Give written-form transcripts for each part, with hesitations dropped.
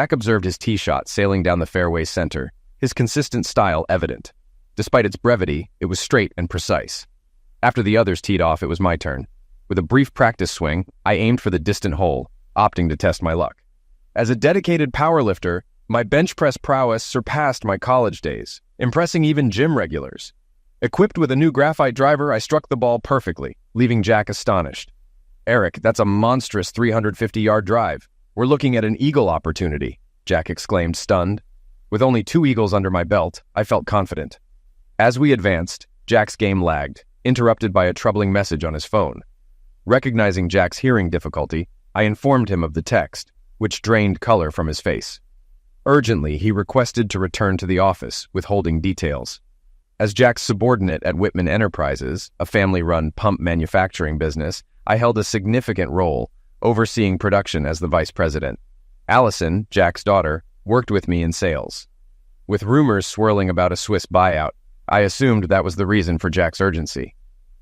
Jack observed his tee shot sailing down the fairway's center, his consistent style evident. Despite its brevity, it was straight and precise. After the others teed off, it was my turn. With a brief practice swing, I aimed for the distant hole, opting to test my luck. As a dedicated powerlifter, my bench press prowess surpassed my college days, impressing even gym regulars. Equipped with a new graphite driver, I struck the ball perfectly, leaving Jack astonished. "Eric, that's a monstrous 350-yard drive. We're looking at an eagle opportunity," Jack exclaimed, stunned. With only 2 eagles under my belt, I felt confident. As we advanced, Jack's game lagged, interrupted by a troubling message on his phone. Recognizing Jack's hearing difficulty, I informed him of the text, which drained color from his face. Urgently, he requested to return to the office, withholding details. As Jack's subordinate at Whitman Enterprises, a family-run pump manufacturing business, I held a significant role, overseeing production as the vice president. Allison, Jack's daughter, worked with me in sales. With rumors swirling about a Swiss buyout, I assumed that was the reason for Jack's urgency.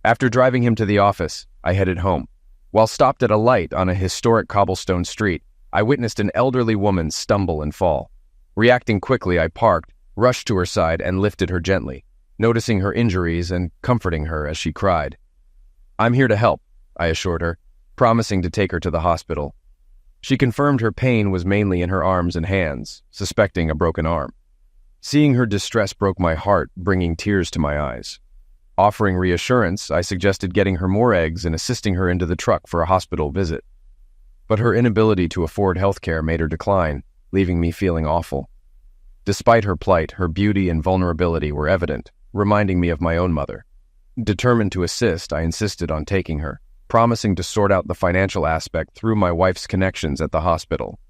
After driving him to the office, I headed home. While stopped at a light on a historic cobblestone street, I witnessed an elderly woman stumble and fall. Reacting quickly, I parked, rushed to her side, and lifted her gently, noticing her injuries and comforting her as she cried. "I'm here to help," I assured her, promising to take her to the hospital. She confirmed her pain was mainly in her arms and hands, suspecting a broken arm. Seeing her distress broke my heart, bringing tears to my eyes. Offering reassurance, I suggested getting her more eggs and assisting her into the truck for a hospital visit. But her inability to afford health care made her decline, leaving me feeling awful. Despite her plight, her beauty and vulnerability were evident, reminding me of my own mother. Determined to assist, I insisted on taking her, promising to sort out the financial aspect through my wife's connections at the hospital.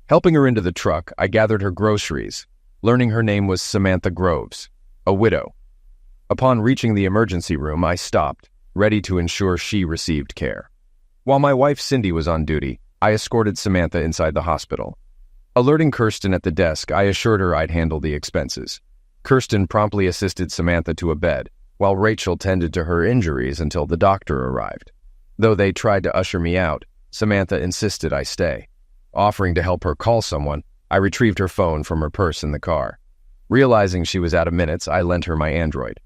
Helping her into the truck, I gathered her groceries, learning her name was Samantha Groves, a widow. Upon reaching the emergency room, I stopped, ready to ensure she received care. While my wife Cindy was on duty, I escorted Samantha inside the hospital. Alerting Kirsten at the desk, I assured her I'd handle the expenses. Kirsten promptly assisted Samantha to a bed, while Rachel tended to her injuries until the doctor arrived. Though they tried to usher me out, Samantha insisted I stay. Offering to help her call someone, I retrieved her phone from her purse in the car. Realizing she was out of minutes, I lent her my Android.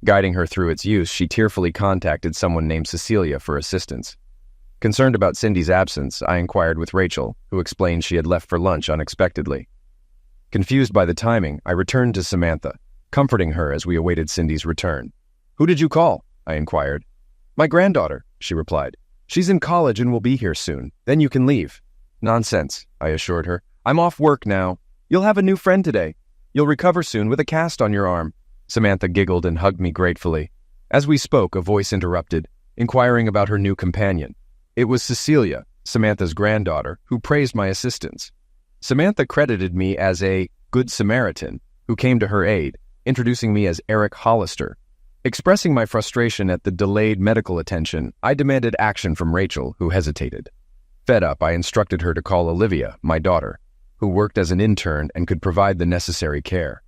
Guiding her through its use, she tearfully contacted someone named Cecilia for assistance. Concerned about Cindy's absence, I inquired with Rachel, who explained she had left for lunch unexpectedly. Confused by the timing, I returned to Samantha, comforting her as we awaited Cindy's return. "Who did you call?" I inquired. "My granddaughter," she replied. "She's in college and will be here soon. Then you can leave." "Nonsense," I assured her. "I'm off work now. You'll have a new friend today. You'll recover soon with a cast on your arm." Samantha giggled and hugged me gratefully. As we spoke, a voice interrupted, inquiring about her new companion. It was Cecilia, Samantha's granddaughter, who praised my assistance. Samantha credited me as a good Samaritan who came to her aid, introducing me as Eric Hollister. Expressing my frustration at the delayed medical attention, I demanded action from Rachel, who hesitated. Fed up, I instructed her to call Olivia, my daughter, who worked as an intern and could provide the necessary care.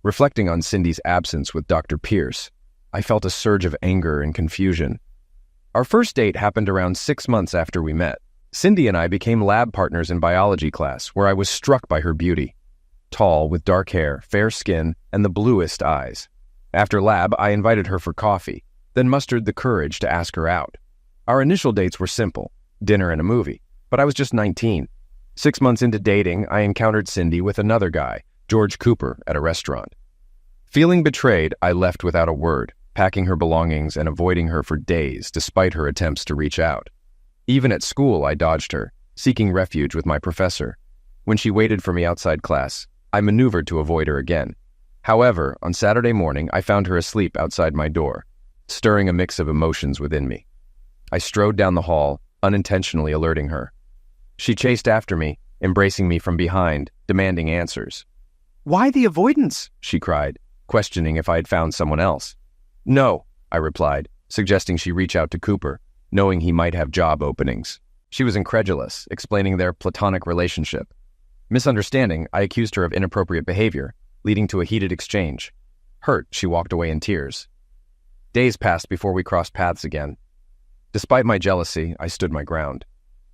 Reflecting on Cindy's absence with Dr. Pierce, I felt a surge of anger and confusion. Our first date happened around 6 months after we met. Cindy and I became lab partners in biology class, where I was struck by her beauty. Tall, with dark hair, fair skin, and the bluest eyes. After lab, I invited her for coffee, then mustered the courage to ask her out. Our initial dates were simple, dinner and a movie, but I was just 19. 6 months into dating, I encountered Cindy with another guy, George Cooper, at a restaurant. Feeling betrayed, I left without a word, packing her belongings and avoiding her for days despite her attempts to reach out. Even at school, I dodged her, seeking refuge with my professor. When she waited for me outside class, I maneuvered to avoid her again. However, on Saturday morning, I found her asleep outside my door, stirring a mix of emotions within me. I strode down the hall, unintentionally alerting her. She chased after me, embracing me from behind, demanding answers. "Why the avoidance?" she cried, questioning if I had found someone else. "No," I replied, suggesting she reach out to Cooper, knowing he might have job openings. She was incredulous, explaining their platonic relationship. Misunderstanding, I accused her of inappropriate behavior, leading to a heated exchange. Hurt, she walked away in tears. Days passed before we crossed paths again. Despite my jealousy, I stood my ground.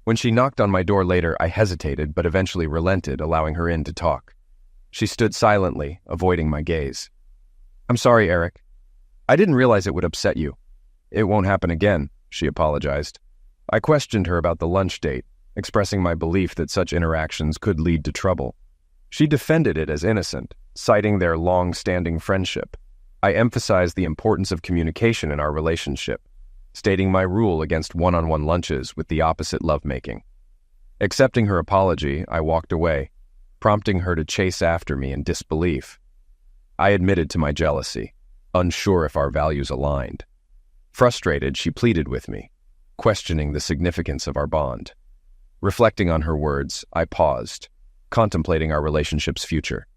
When she knocked on my door later, I hesitated but eventually relented, allowing her in to talk. She stood silently, avoiding my gaze. "I'm sorry, Eric. I didn't realize it would upset you." "It won't happen again," she apologized. I questioned her about the lunch date, expressing my belief that such interactions could lead to trouble. She defended it as innocent, citing their long-standing friendship. I emphasized the importance of communication in our relationship, stating my rule against one-on-one lunches with the opposite lovemaking. Accepting her apology, I walked away, prompting her to chase after me in disbelief. I admitted to my jealousy, unsure if our values aligned. Frustrated, she pleaded with me, questioning the significance of our bond. Reflecting on her words, I paused, contemplating our relationship's future.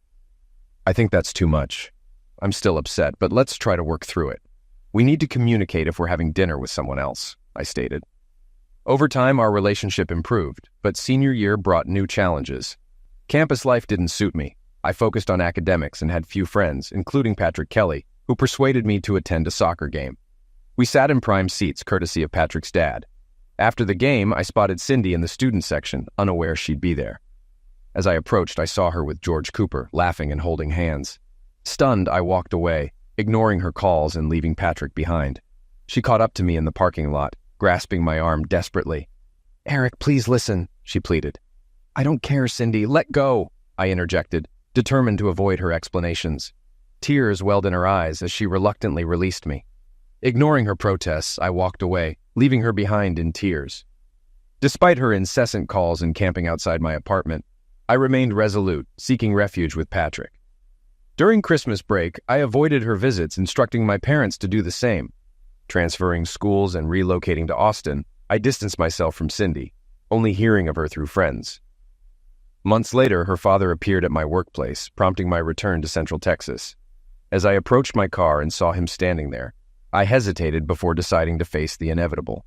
"I think that's too much. I'm still upset, but let's try to work through it. We need to communicate if we're having dinner with someone else," I stated. Over time, our relationship improved, but senior year brought new challenges. Campus life didn't suit me. I focused on academics and had few friends, including Patrick Kelly, who persuaded me to attend a soccer game. We sat in prime seats courtesy of Patrick's dad. After the game, I spotted Cindy in the student section, unaware she'd be there. As I approached, I saw her with George Cooper, laughing and holding hands. Stunned, I walked away, ignoring her calls and leaving Patrick behind. She caught up to me in the parking lot, grasping my arm desperately. "Eric, please listen," she pleaded. "I don't care, Cindy. Let go," I interjected, determined to avoid her explanations. Tears welled in her eyes as she reluctantly released me. Ignoring her protests, I walked away, leaving her behind in tears. Despite her incessant calls and camping outside my apartment, I remained resolute, seeking refuge with Patrick. During Christmas break, I avoided her visits, instructing my parents to do the same. Transferring schools and relocating to Austin, I distanced myself from Cindy, only hearing of her through friends. Months later, her father appeared at my workplace, prompting my return to Central Texas. As I approached my car and saw him standing there, I hesitated before deciding to face the inevitable.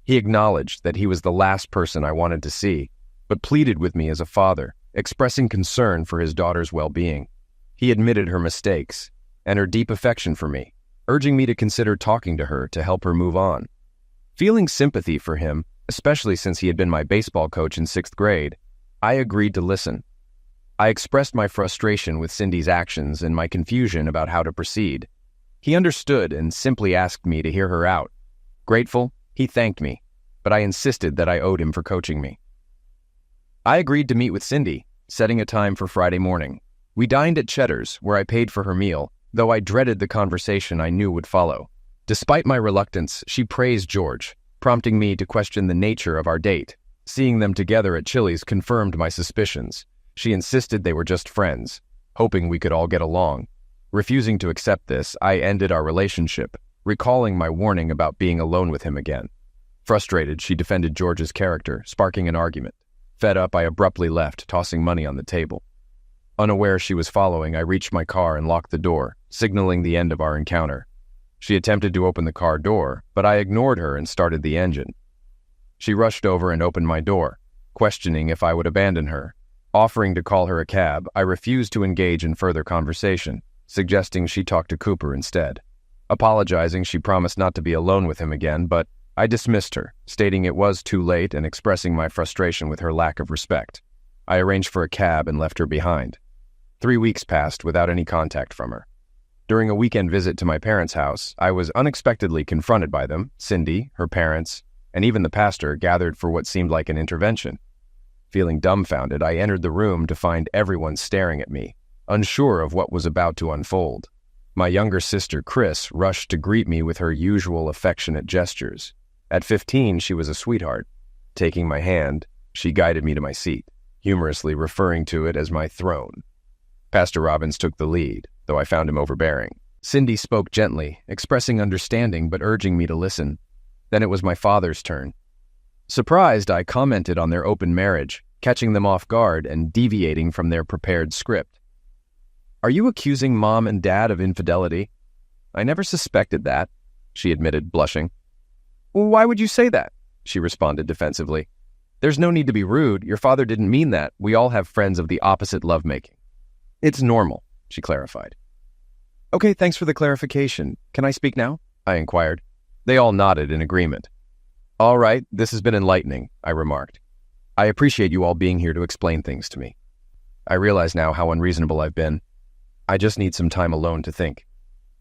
He acknowledged that he was the last person I wanted to see, but pleaded with me as a father, expressing concern for his daughter's well-being. He admitted her mistakes and her deep affection for me, urging me to consider talking to her to help her move on. Feeling sympathy for him, especially since he had been my baseball coach in 6th grade, I agreed to listen. I expressed my frustration with Cindy's actions and my confusion about how to proceed. He understood and simply asked me to hear her out. Grateful, he thanked me, but I insisted that I owed him for coaching me. I agreed to meet with Cindy, setting a time for Friday morning. We dined at Cheddar's, where I paid for her meal, though I dreaded the conversation I knew would follow. Despite my reluctance, she praised George, prompting me to question the nature of our date. Seeing them together at Chili's confirmed my suspicions. She insisted they were just friends, hoping we could all get along. Refusing to accept this, I ended our relationship, recalling my warning about being alone with him again. Frustrated, she defended George's character, sparking an argument. Fed up, I abruptly left, tossing money on the table. Unaware she was following, I reached my car and locked the door, signaling the end of our encounter. She attempted to open the car door, but I ignored her and started the engine. She rushed over and opened my door, questioning if I would abandon her. Offering to call her a cab, I refused to engage in further conversation, suggesting she talk to Cooper instead. Apologizing, she promised not to be alone with him again, but I dismissed her, stating it was too late and expressing my frustration with her lack of respect. I arranged for a cab and left her behind. 3 weeks passed without any contact from her. During a weekend visit to my parents' house, I was unexpectedly confronted by them. Cindy, her parents, and even the pastor gathered for what seemed like an intervention. Feeling dumbfounded, I entered the room to find everyone staring at me, unsure of what was about to unfold. My younger sister, Chris, rushed to greet me with her usual affectionate gestures. At 15, she was a sweetheart. Taking my hand, she guided me to my seat, humorously referring to it as my throne. Pastor Robbins took the lead, though I found him overbearing. Cindy spoke gently, expressing understanding but urging me to listen. Then it was my father's turn. Surprised, I commented on their open marriage, catching them off guard and deviating from their prepared script. "Are you accusing Mom and Dad of infidelity?" "I never suspected that," she admitted, blushing. "Well, why would you say that?" she responded defensively. "There's no need to be rude. Your father didn't mean that. We all have friends of the opposite lovemaking." "It's normal," she clarified. "Okay, thanks for the clarification. Can I speak now?" I inquired. They all nodded in agreement. "All right, this has been enlightening," I remarked. I appreciate you all being here to explain things to me. I realize now how unreasonable I've been. I just need some time alone to think.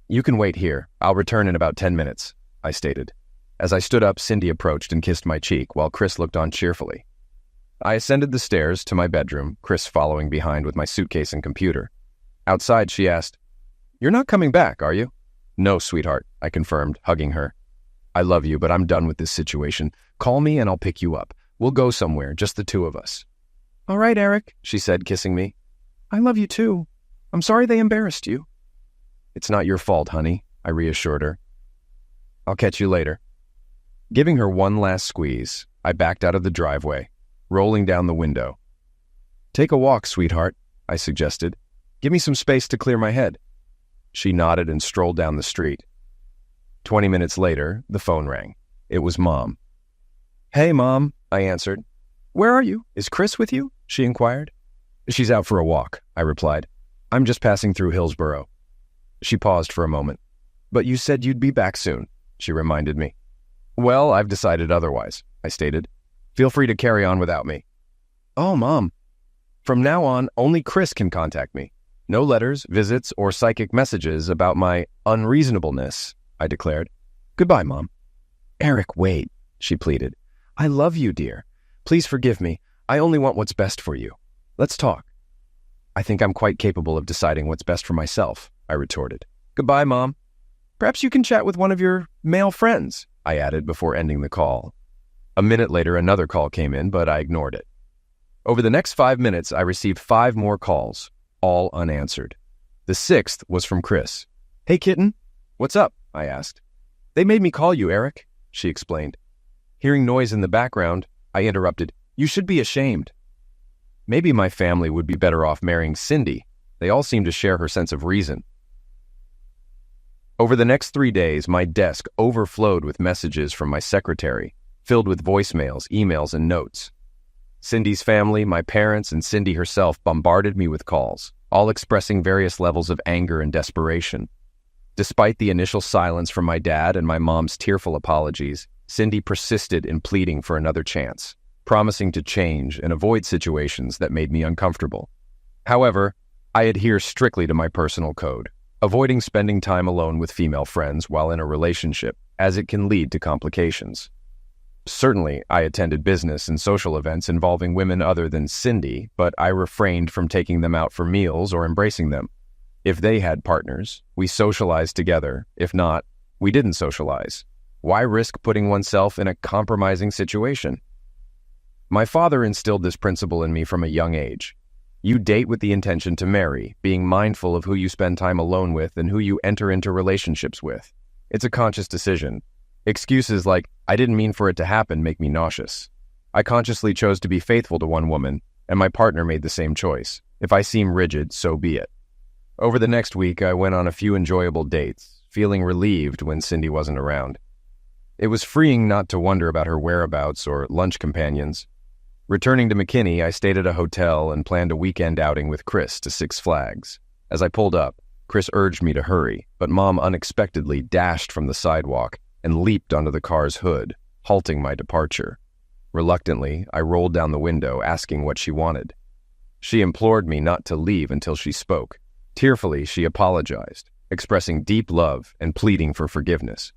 You can wait here. I'll return in about 10 minutes, I stated. As I stood up, Cindy approached and kissed my cheek while Chris looked on cheerfully. I ascended the stairs to my bedroom, Chris following behind with my suitcase and computer. Outside, she asked, "You're not coming back, are you?" "No, sweetheart," I confirmed, hugging her. "I love you, but I'm done with this situation. Call me and I'll pick you up. We'll go somewhere, just the two of us." "All right, Eric," she said, kissing me. "I love you too. I'm sorry they embarrassed you." "It's not your fault, honey," I reassured her. "I'll catch you later." Giving her one last squeeze, I backed out of the driveway, rolling down the window. "Take a walk, sweetheart," I suggested. "Give me some space to clear my head." She nodded and strolled down the street. 20 minutes later, the phone rang. It was Mom. "Hey, Mom," I answered. "Where are you? Is Chris with you?" she inquired. "She's out for a walk," I replied. "I'm just passing through Hillsborough." She paused for a moment. "But you said you'd be back soon," she reminded me. "Well, I've decided otherwise," I stated. "Feel free to carry on without me." "Oh, Mom. From now on, only Chris can contact me. No letters, visits, or psychic messages about my unreasonableness," I declared. "Goodbye, Mom." "Eric, wait," she pleaded. "I love you, dear. Please forgive me. I only want what's best for you. Let's talk." "I think I'm quite capable of deciding what's best for myself," I retorted. "Goodbye, Mom. Perhaps you can chat with one of your male friends," I added before ending the call. A minute later, another call came in, but I ignored it. Over the next 5 minutes, I received 5 more calls, all unanswered. The 6th was from Chris. "Hey, kitten." "What's up?" I asked. "They made me call you, Eric," she explained. Hearing noise in the background, I interrupted. "You should be ashamed." Maybe my family would be better off marrying Cindy. They all seem to share her sense of reason. Over the next 3 days, my desk overflowed with messages from my secretary, filled with voicemails, emails, and notes. Cindy's family, my parents, and Cindy herself bombarded me with calls, all expressing various levels of anger and desperation. Despite the initial silence from my dad and my mom's tearful apologies, Cindy persisted in pleading for another chance, promising to change and avoid situations that made me uncomfortable. However, I adhere strictly to my personal code, avoiding spending time alone with female friends while in a relationship, as it can lead to complications. Certainly, I attended business and social events involving women other than Cindy, but I refrained from taking them out for meals or embracing them. If they had partners, we socialized together. If not, we didn't socialize. Why risk putting oneself in a compromising situation? My father instilled this principle in me from a young age. You date with the intention to marry, being mindful of who you spend time alone with and who you enter into relationships with. It's a conscious decision. Excuses like, "I didn't mean for it to happen," make me nauseous. I consciously chose to be faithful to one woman, and my partner made the same choice. If I seem rigid, so be it. Over the next week, I went on a few enjoyable dates, feeling relieved when Cindy wasn't around. It was freeing not to wonder about her whereabouts or lunch companions. Returning to McKinney, I stayed at a hotel and planned a weekend outing with Chris to Six Flags. As I pulled up, Chris urged me to hurry, but Mom unexpectedly dashed from the sidewalk and leaped onto the car's hood, halting my departure. Reluctantly, I rolled down the window, asking what she wanted. She implored me not to leave until she spoke. Tearfully, she apologized, expressing deep love and pleading for forgiveness.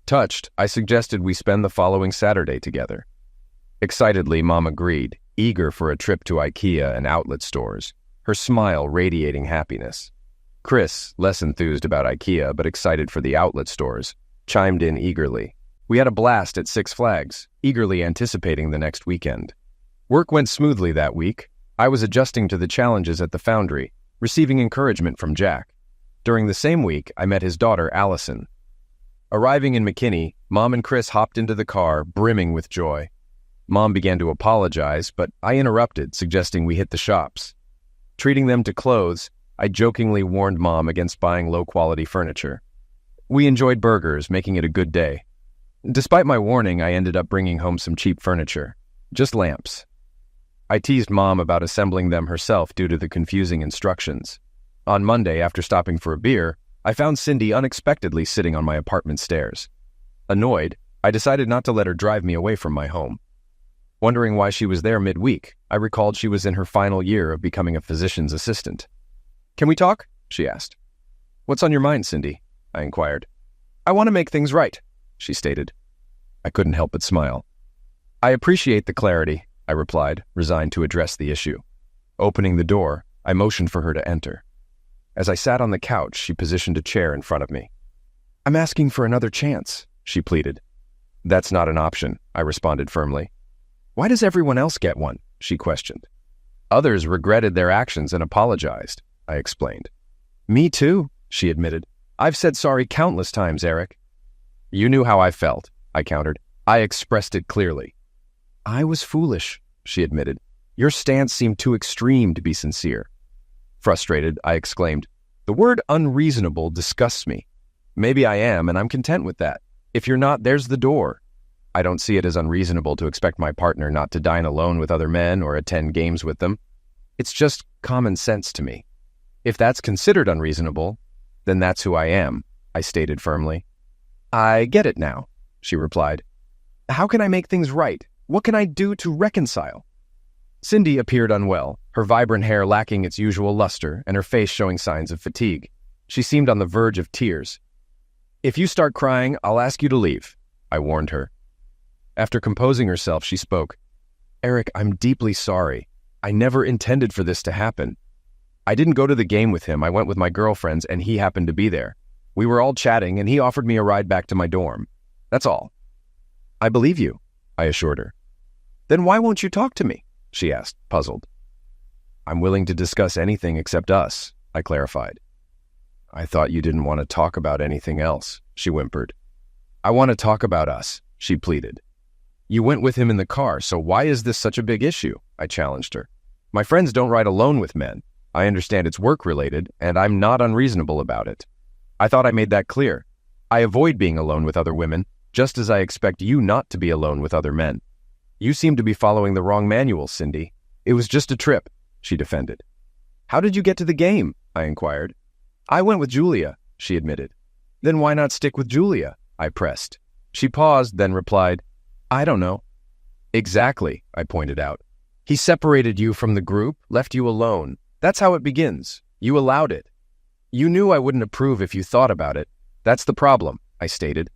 Touched, I suggested we spend the following Saturday together. Excitedly, Mom agreed, eager for a trip to IKEA and outlet stores, her smile radiating happiness. Chris, less enthused about IKEA but excited for the outlet stores, chimed in eagerly. We had a blast at Six Flags, eagerly anticipating the next weekend. Work went smoothly that week. I was adjusting to the challenges at the foundry, receiving encouragement from Jack. During the same week, I met his daughter, Allison. Arriving in McKinney, Mom and Chris hopped into the car, brimming with joy. Mom began to apologize, but I interrupted, suggesting we hit the shops. Treating them to clothes, I jokingly warned Mom against buying low-quality furniture. We enjoyed burgers, making it a good day. Despite my warning, I ended up bringing home some cheap furniture. Just lamps. I teased Mom about assembling them herself due to the confusing instructions. On Monday, after stopping for a beer, I found Cindy unexpectedly sitting on my apartment stairs. Annoyed, I decided not to let her drive me away from my home. Wondering why she was there midweek, I recalled she was in her final year of becoming a physician's assistant. "Can we talk?" she asked. "What's on your mind, Cindy?" I inquired. "I want to make things right," she stated. I couldn't help but smile. "I appreciate the clarity," I replied, resigned to address the issue. Opening the door, I motioned for her to enter. As I sat on the couch, she positioned a chair in front of me. "I'm asking for another chance," she pleaded. "That's not an option," I responded firmly. "Why does everyone else get one?" she questioned. "Others regretted their actions and apologized," I explained. "Me too," she admitted. "I've said sorry countless times, Eric." "You knew how I felt," I countered. "I expressed it clearly." "I was foolish," she admitted. "Your stance seemed too extreme to be sincere." Frustrated, I exclaimed, "The word unreasonable disgusts me. Maybe I am, and I'm content with that. If you're not, there's the door. I don't see it as unreasonable to expect my partner not to dine alone with other men or attend games with them. It's just common sense to me. If that's considered unreasonable, then that's who I am," I stated firmly. "I get it now," she replied. "How can I make things right? What can I do to reconcile?" Cindy appeared unwell, her vibrant hair lacking its usual luster and her face showing signs of fatigue. She seemed on the verge of tears. "If you start crying, I'll ask you to leave," I warned her. After composing herself, she spoke. "Eric, I'm deeply sorry. I never intended for this to happen. I didn't go to the game with him. I went with my girlfriends, and he happened to be there. We were all chatting, and he offered me a ride back to my dorm. That's all." "I believe you," I assured her. "Then why won't you talk to me?" she asked, puzzled. "I'm willing to discuss anything except us," I clarified. "I thought you didn't want to talk about anything else," she whimpered. "I want to talk about us," she pleaded. "You went with him in the car, so why is this such a big issue?" I challenged her. "My friends don't ride alone with men. I understand it's work-related, and I'm not unreasonable about it. I thought I made that clear. I avoid being alone with other women, just as I expect you not to be alone with other men. You seem to be following the wrong manual, Cindy. It was just a trip," she defended. "How did you get to the game?" I inquired. "I went with Julia," she admitted. "Then why not stick with Julia?" I pressed. She paused, then replied, "I don't know." "Exactly," I pointed out. "He separated you from the group, left you alone. That's how it begins. You allowed it. You knew I wouldn't approve if you thought about it. That's the problem," I stated.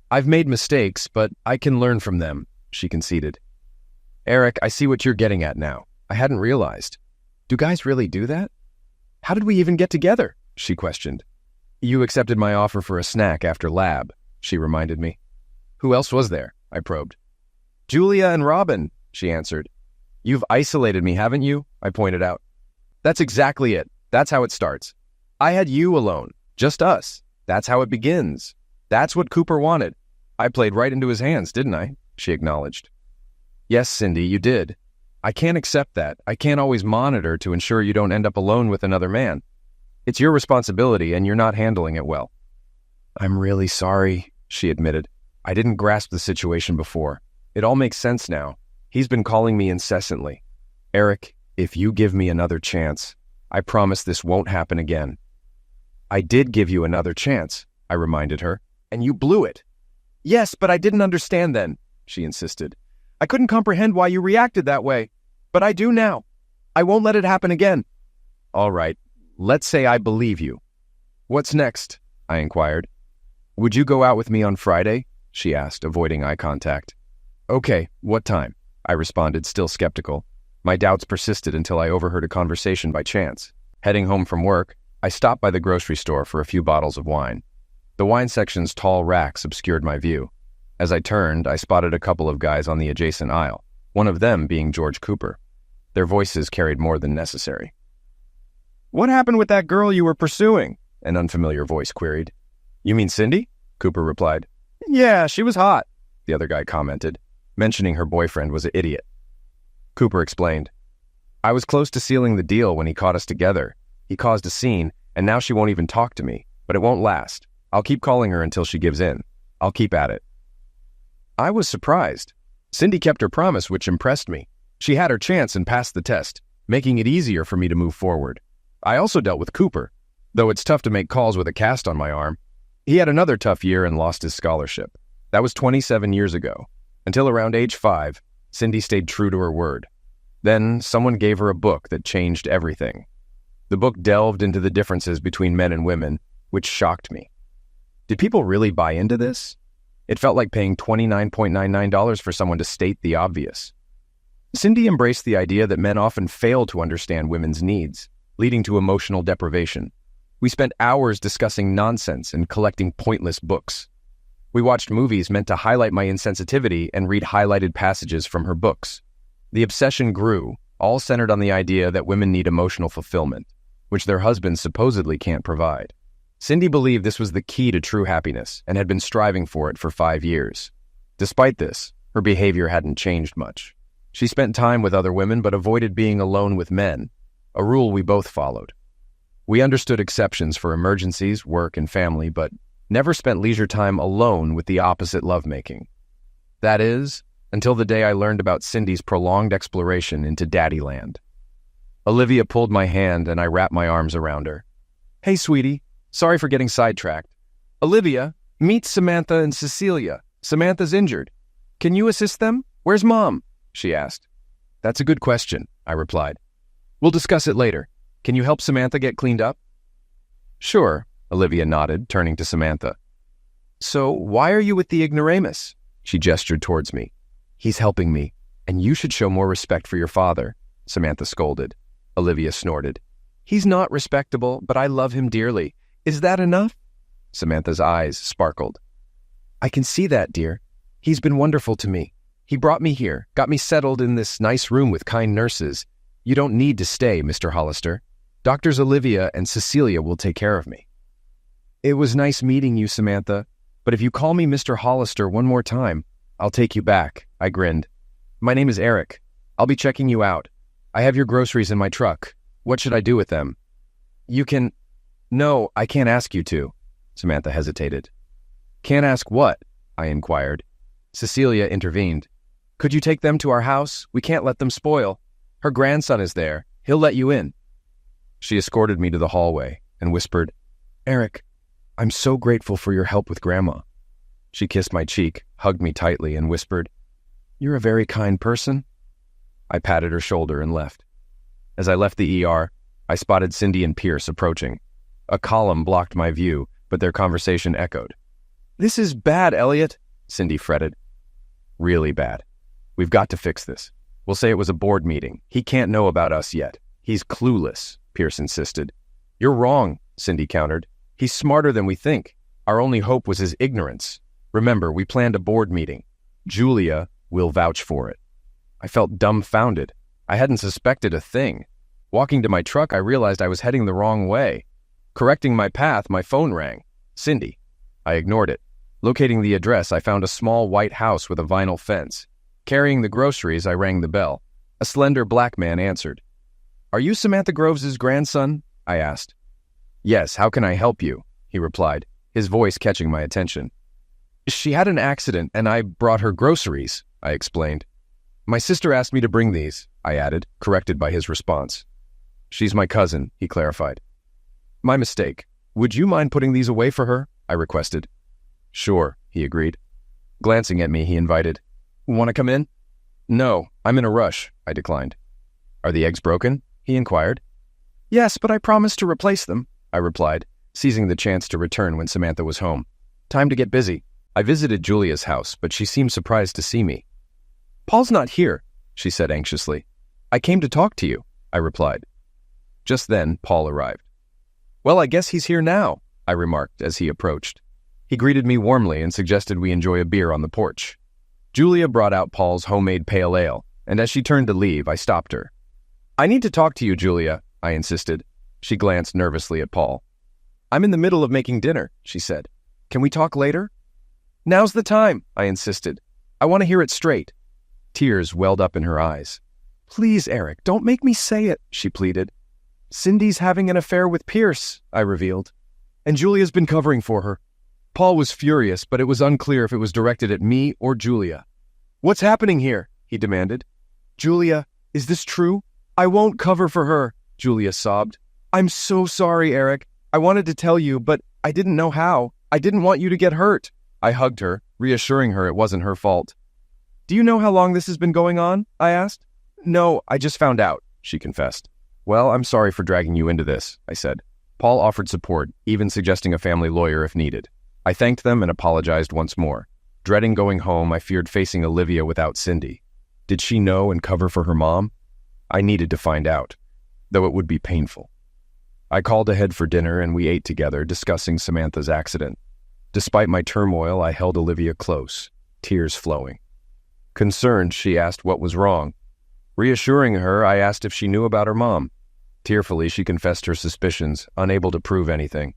"I've made mistakes, but I can learn from them," she conceded. "Eric, I see what you're getting at now. I hadn't realized. Do guys really do that?" "How did we even get together?" she questioned. "You accepted my offer for a snack after lab," she reminded me. "Who else was there?" I probed. "Julia and Robin," she answered. "You've isolated me, haven't you?" I pointed out. "That's exactly it. That's how it starts. I had you alone, just us. That's how it begins. That's what Cooper wanted. I played right into his hands, didn't I?" she acknowledged. "Yes, Cindy, you did. I can't accept that. I can't always monitor to ensure you don't end up alone with another man. It's your responsibility, and you're not handling it well." "I'm really sorry," she admitted. "I didn't grasp the situation before. It all makes sense now. He's been calling me incessantly. Eric, if you give me another chance, I promise this won't happen again." "I did give you another chance," I reminded her, "and you blew it." "Yes, but I didn't understand then," she insisted. "I couldn't comprehend why you reacted that way. But I do now. I won't let it happen again." "All right, let's say I believe you. What's next?" I inquired. "Would you go out with me on Friday?" she asked, avoiding eye contact. "Okay, what time?" I responded, still skeptical. My doubts persisted until I overheard a conversation by chance. Heading home from work, I stopped by the grocery store for a few bottles of wine. The wine section's tall racks obscured my view. As I turned, I spotted a couple of guys on the adjacent aisle, one of them being George Cooper. Their voices carried more than necessary. "What happened with that girl you were pursuing?" an unfamiliar voice queried. "You mean Cindy?" Cooper replied. "Yeah, she was hot," the other guy commented, mentioning her boyfriend was an idiot. Cooper explained, "I was close to sealing the deal when he caught us together. He caused a scene, and now she won't even talk to me, but it won't last. I'll keep calling her until she gives in. I'll keep at it." I was surprised. Cindy kept her promise, which impressed me. She had her chance and passed the test, making it easier for me to move forward. I also dealt with Cooper, though it's tough to make calls with a cast on my arm. He had another tough year and lost his scholarship. That was 27 years ago. Until around age 5, Cindy stayed true to her word. Then someone gave her a book that changed everything. The book delved into the differences between men and women, which shocked me. Did people really buy into this? It felt like paying $29.99 for someone to state the obvious. Cindy embraced the idea that men often fail to understand women's needs, leading to emotional deprivation. We spent hours discussing nonsense and collecting pointless books. We watched movies meant to highlight my insensitivity and read highlighted passages from her books. The obsession grew, all centered on the idea that women need emotional fulfillment, which their husbands supposedly can't provide. Cindy believed this was the key to true happiness and had been striving for it for 5 years. Despite this, her behavior hadn't changed much. She spent time with other women but avoided being alone with men, a rule we both followed. We understood exceptions for emergencies, work, and family, but never spent leisure time alone with the opposite lovemaking. That is, until the day I learned about Cindy's prolonged exploration into Daddyland. Olivia pulled my hand and I wrapped my arms around her. "Hey, sweetie. Sorry for getting sidetracked. Olivia, meet Samantha and Cecilia. Samantha's injured. Can you assist them? Where's Mom?" she asked. "That's a good question," I replied. "We'll discuss it later. Can you help Samantha get cleaned up?" "Sure," Olivia nodded, turning to Samantha. "So why are you with the ignoramus?" She gestured towards me. "He's helping me, and you should show more respect for your father," Samantha scolded. Olivia snorted. "He's not respectable, but I love him dearly. Is that enough?" Samantha's eyes sparkled. "I can see that, dear. He's been wonderful to me. He brought me here, got me settled in this nice room with kind nurses. You don't need to stay, Mr. Hollister. Doctors Olivia and Cecilia will take care of me." "It was nice meeting you, Samantha, but if you call me Mr. Hollister one more time, I'll take you back," I grinned. "My name is Eric. I'll be checking you out. I have your groceries in my truck. What should I do with them?" "You can—" "No, I can't ask you to," Samantha hesitated. "Can't ask what?" I inquired. Cecilia intervened. "Could you take them to our house? We can't let them spoil. Her grandson is there. He'll let you in." She escorted me to the hallway and whispered, "Eric, I'm so grateful for your help with Grandma." She kissed my cheek, hugged me tightly, and whispered, "You're a very kind person." I patted her shoulder and left. As I left the ER, I spotted Cindy and Pierce approaching. A column blocked my view, but their conversation echoed. "This is bad, Elliot," Cindy fretted. "Really bad. We've got to fix this. We'll say it was a board meeting. He can't know about us yet. He's clueless," Pierce insisted. "You're wrong," Cindy countered. "He's smarter than we think. Our only hope was his ignorance. Remember, we planned a board meeting. Julia will vouch for it." I felt dumbfounded. I hadn't suspected a thing. Walking to my truck, I realized I was heading the wrong way. Correcting my path, my phone rang. Cindy. I ignored it. Locating the address, I found a small white house with a vinyl fence. Carrying the groceries, I rang the bell. A slender black man answered. "Are you Samantha Groves' grandson?" I asked. "Yes, how can I help you?" he replied, his voice catching my attention. "She had an accident and I brought her groceries," I explained. "My sister asked me to bring these," I added, corrected by his response. "She's my cousin," he clarified. "My mistake. Would you mind putting these away for her?" I requested. "Sure," he agreed. Glancing at me, he invited, "Want to come in?" "No, I'm in a rush," I declined. "Are the eggs broken?" he inquired. "Yes, but I promised to replace them," I replied, seizing the chance to return when Samantha was home. Time to get busy. I visited Julia's house, but she seemed surprised to see me. "Paul's not here," she said anxiously. "I came to talk to you," I replied. Just then, Paul arrived. "Well, I guess he's here now," I remarked as he approached. He greeted me warmly and suggested we enjoy a beer on the porch. Julia brought out Paul's homemade pale ale, and as she turned to leave, I stopped her. "I need to talk to you, Julia," I insisted. She glanced nervously at Paul. "I'm in the middle of making dinner," she said. "Can we talk later?" "Now's the time," I insisted. "I want to hear it straight." Tears welled up in her eyes. "Please, Eric, don't make me say it," she pleaded. "Cindy's having an affair with Pierce," I revealed. "And Julia's been covering for her." Paul was furious, but it was unclear if it was directed at me or Julia. "What's happening here?" he demanded. "Julia, is this true?" "I won't cover for her," Julia sobbed. "I'm so sorry, Eric. I wanted to tell you, but I didn't know how. I didn't want you to get hurt." I hugged her, reassuring her it wasn't her fault. Do you know how long this has been going on? I asked. No, I just found out, she confessed. Well, I'm sorry for dragging you into this, I said. Paul offered support, even suggesting a family lawyer if needed. I thanked them and apologized once more. Dreading going home, I feared facing Olivia without Cindy. Did she know and cover for her mom? I needed to find out, though it would be painful. I called ahead for dinner and we ate together, discussing Samantha's accident. Despite my turmoil, I held Olivia close, tears flowing. Concerned, she asked what was wrong. Reassuring her, I asked if she knew about her mom. Tearfully, she confessed her suspicions, unable to prove anything.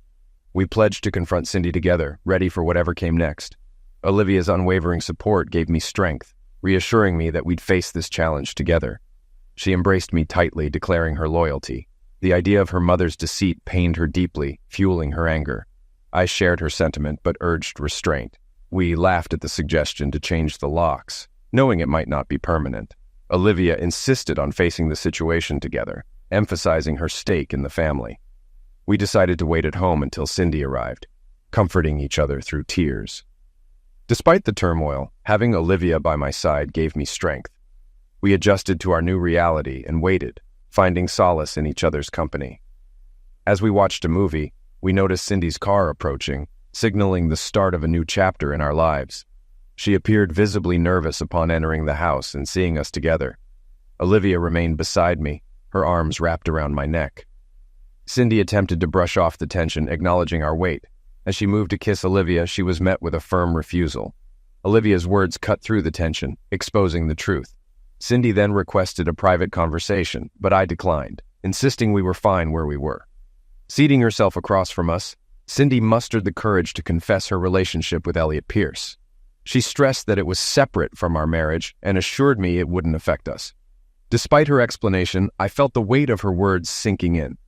We pledged to confront Cindy together, ready for whatever came next. Olivia's unwavering support gave me strength, reassuring me that we'd face this challenge together. She embraced me tightly, declaring her loyalty. The idea of her mother's deceit pained her deeply, fueling her anger. I shared her sentiment, but urged restraint. We laughed at the suggestion to change the locks, knowing it might not be permanent. Olivia insisted on facing the situation together, emphasizing her stake in the family. We decided to wait at home until Cindy arrived, comforting each other through tears. Despite the turmoil, having Olivia by my side gave me strength. We adjusted to our new reality and waited, finding solace in each other's company. As we watched a movie, we noticed Cindy's car approaching, signaling the start of a new chapter in our lives. She appeared visibly nervous upon entering the house and seeing us together. Olivia remained beside me, her arms wrapped around my neck. Cindy attempted to brush off the tension, acknowledging our wait. As she moved to kiss Olivia, she was met with a firm refusal. Olivia's words cut through the tension, exposing the truth. Cindy then requested a private conversation, but I declined, insisting we were fine where we were. Seating herself across from us, Cindy mustered the courage to confess her relationship with Elliot Pierce. She stressed that it was separate from our marriage and assured me it wouldn't affect us. Despite her explanation, I felt the weight of her words sinking in.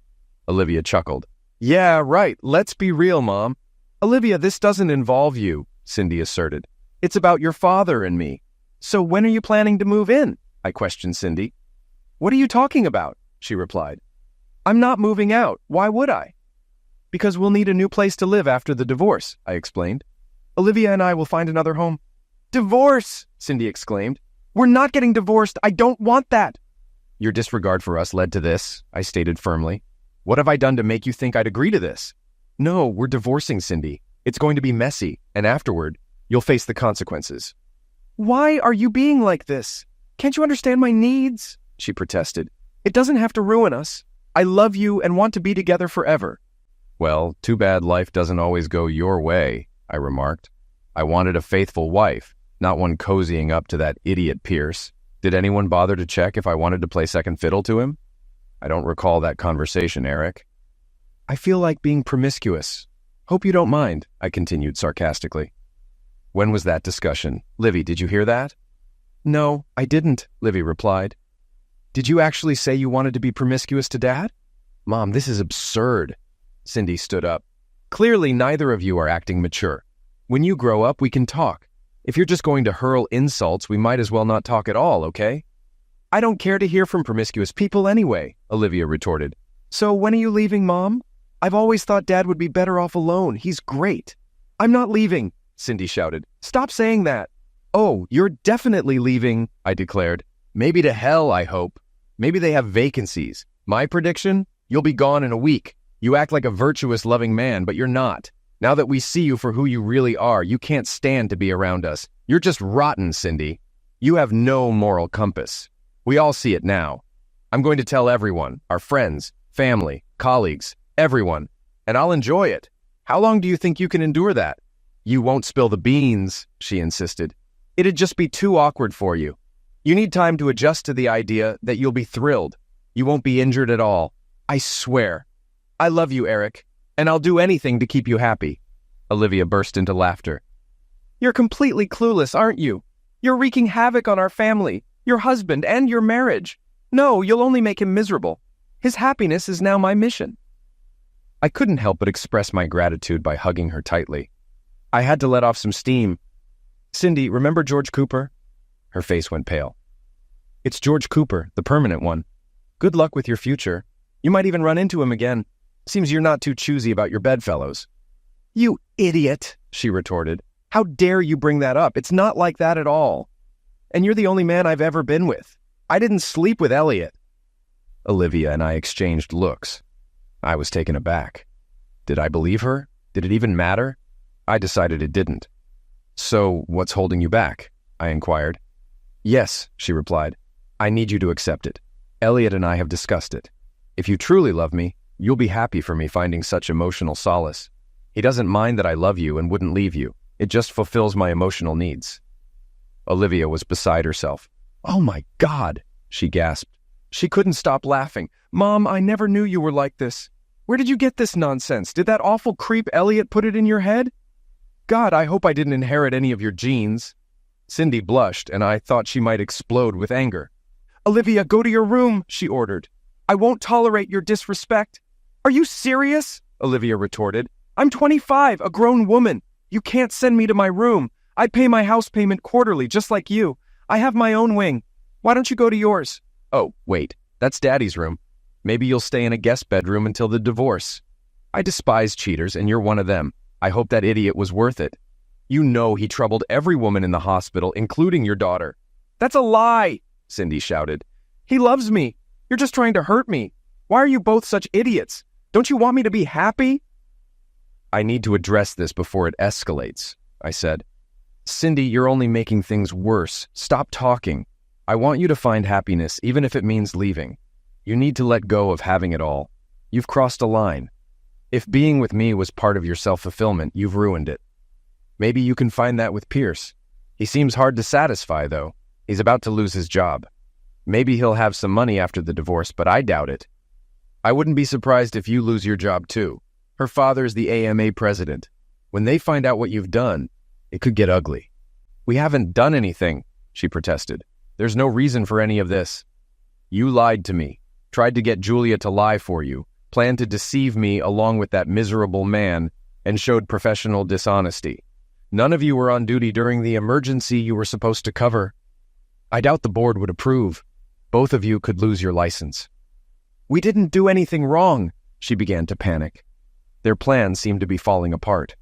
Olivia chuckled. Yeah, right. Let's be real, Mom. Olivia, this doesn't involve you, Cindy asserted. It's about your father and me. So when are you planning to move in? I questioned Cindy. What are you talking about? She replied. I'm not moving out. Why would I? Because we'll need a new place to live after the divorce, I explained. Olivia and I will find another home. Divorce! Cindy exclaimed. We're not getting divorced. I don't want that. Your disregard for us led to this, I stated firmly. What have I done to make you think I'd agree to this? No, we're divorcing, Cindy. It's going to be messy, and afterward, you'll face the consequences. Why are you being like this? Can't you understand my needs? She protested. It doesn't have to ruin us. I love you and want to be together forever. Well, too bad life doesn't always go your way, I remarked. I wanted a faithful wife, not one cozying up to that idiot Pierce. Did anyone bother to check if I wanted to play second fiddle to him? I don't recall that conversation, Eric. I feel like being promiscuous. Hope you don't mind, I continued sarcastically. When was that discussion? Livy, did you hear that? No, I didn't, Livy replied. Did you actually say you wanted to be promiscuous to Dad? Mom, this is absurd. Cindy stood up. Clearly, neither of you are acting mature. When you grow up, we can talk. If you're just going to hurl insults, we might as well not talk at all, okay? I don't care to hear from promiscuous people anyway, Olivia retorted. So when are you leaving, Mom? I've always thought Dad would be better off alone. He's great. I'm not leaving, Cindy shouted. Stop saying that. Oh, you're definitely leaving, I declared. Maybe to hell, I hope. Maybe they have vacancies. My prediction? You'll be gone in a week. You act like a virtuous, loving man, but you're not. Now that we see you for who you really are, you can't stand to be around us. You're just rotten, Cindy. You have no moral compass. We all see it now. I'm going to tell everyone, our friends, family, colleagues, everyone, and I'll enjoy it. How long do you think you can endure that? You won't spill the beans, she insisted. It'd just be too awkward for you. You need time to adjust to the idea that you'll be thrilled. You won't be injured at all. I swear. I love you, Eric, and I'll do anything to keep you happy. Olivia burst into laughter. You're completely clueless, aren't you? You're wreaking havoc on our family, your husband, and your marriage. No, you'll only make him miserable. His happiness is now my mission. I couldn't help but express my gratitude by hugging her tightly. I had to let off some steam. Cindy, remember George Cooper? Her face went pale. It's George Cooper, the permanent one. Good luck with your future. You might even run into him again. Seems you're not too choosy about your bedfellows. You idiot, she retorted. How dare you bring that up? It's not like that at all. and you're the only man I've ever been with. I didn't sleep with Elliot." Olivia and I exchanged looks. I was taken aback. Did I believe her? Did it even matter? I decided it didn't. "So, what's holding you back?" I inquired. "Yes," she replied. "I need you to accept it. Elliot and I have discussed it. If you truly love me, you'll be happy for me finding such emotional solace. He doesn't mind that I love you and wouldn't leave you. It just fulfills my emotional needs." Olivia was beside herself. "Oh my God," she gasped. She couldn't stop laughing. "Mom, I never knew you were like this. Where did you get this nonsense? Did that awful creep Elliot put it in your head? God, I hope I didn't inherit any of your genes." Cindy blushed, and I thought she might explode with anger. "Olivia, go to your room," she ordered. "I won't tolerate your disrespect." "Are you serious?" Olivia retorted. "I'm 25, a grown woman. You can't send me to my room. I pay my house payment quarterly, just like you. I have my own wing. Why don't you go to yours?" "Oh, wait, that's Daddy's room. Maybe you'll stay in a guest bedroom until the divorce." "I despise cheaters, and you're one of them. I hope that idiot was worth it. You know he troubled every woman in the hospital, including your daughter." "That's a lie," Cindy shouted. "He loves me. You're just trying to hurt me. Why are you both such idiots? Don't you want me to be happy?" "I need to address this before it escalates," I said. "Cindy, you're only making things worse. Stop talking. I want you to find happiness, even if it means leaving. You need to let go of having it all. You've crossed a line. If being with me was part of your self-fulfillment, you've ruined it. Maybe you can find that with Pierce. He seems hard to satisfy, though. He's about to lose his job. Maybe he'll have some money after the divorce, but I doubt it. I wouldn't be surprised if you lose your job, too. Her father's the AMA president. When they find out what you've done, it could get ugly." "We haven't done anything," she protested. "There's no reason for any of this. You lied to me, tried to get Julia to lie for you, planned to deceive me along with that miserable man, and showed professional dishonesty. None of you were on duty during the emergency you were supposed to cover. I doubt the board would approve. Both of you could lose your license." "We didn't do anything wrong," she began to panic. Their plan seemed to be falling apart.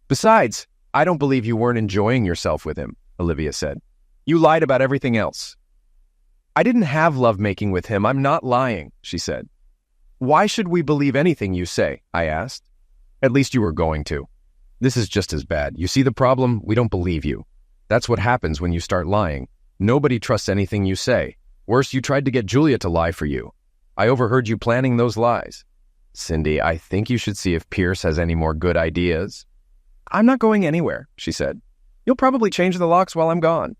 "Besides, I don't believe you weren't enjoying yourself with him," Olivia said. "You lied about everything else." "I didn't have lovemaking with him. I'm not lying," she said. "Why should we believe anything you say?" I asked. "At least you were going to. This is just as bad. You see the problem? We don't believe you. That's what happens when you start lying. Nobody trusts anything you say. Worse, you tried to get Julia to lie for you. I overheard you planning those lies. Cindy, I think you should see if Pierce has any more good ideas." "I'm not going anywhere," she said. "You'll probably change the locks while I'm gone."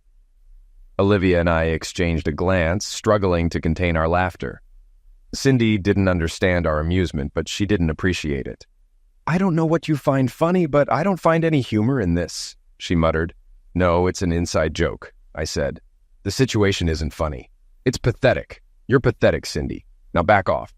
Olivia and I exchanged a glance, struggling to contain our laughter. Cindy didn't understand our amusement, but she didn't appreciate it. "I don't know what you find funny, but I don't find any humor in this," she muttered. "No, it's an inside joke," I said. "The situation isn't funny. It's pathetic. You're pathetic, Cindy. Now back off."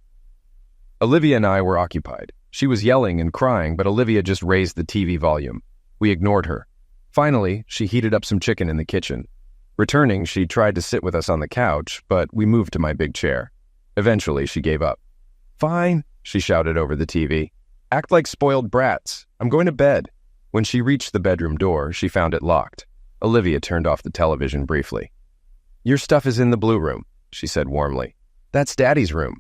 Olivia and I were occupied. She was yelling and crying, but Olivia just raised the TV volume. We ignored her. Finally, she heated up some chicken in the kitchen. Returning, she tried to sit with us on the couch, but we moved to my big chair. Eventually, she gave up. "Fine," she shouted over the TV. "Act like spoiled brats. I'm going to bed." When she reached the bedroom door, she found it locked. Olivia turned off the television briefly. "Your stuff is in the blue room," she said warmly. "That's Daddy's room."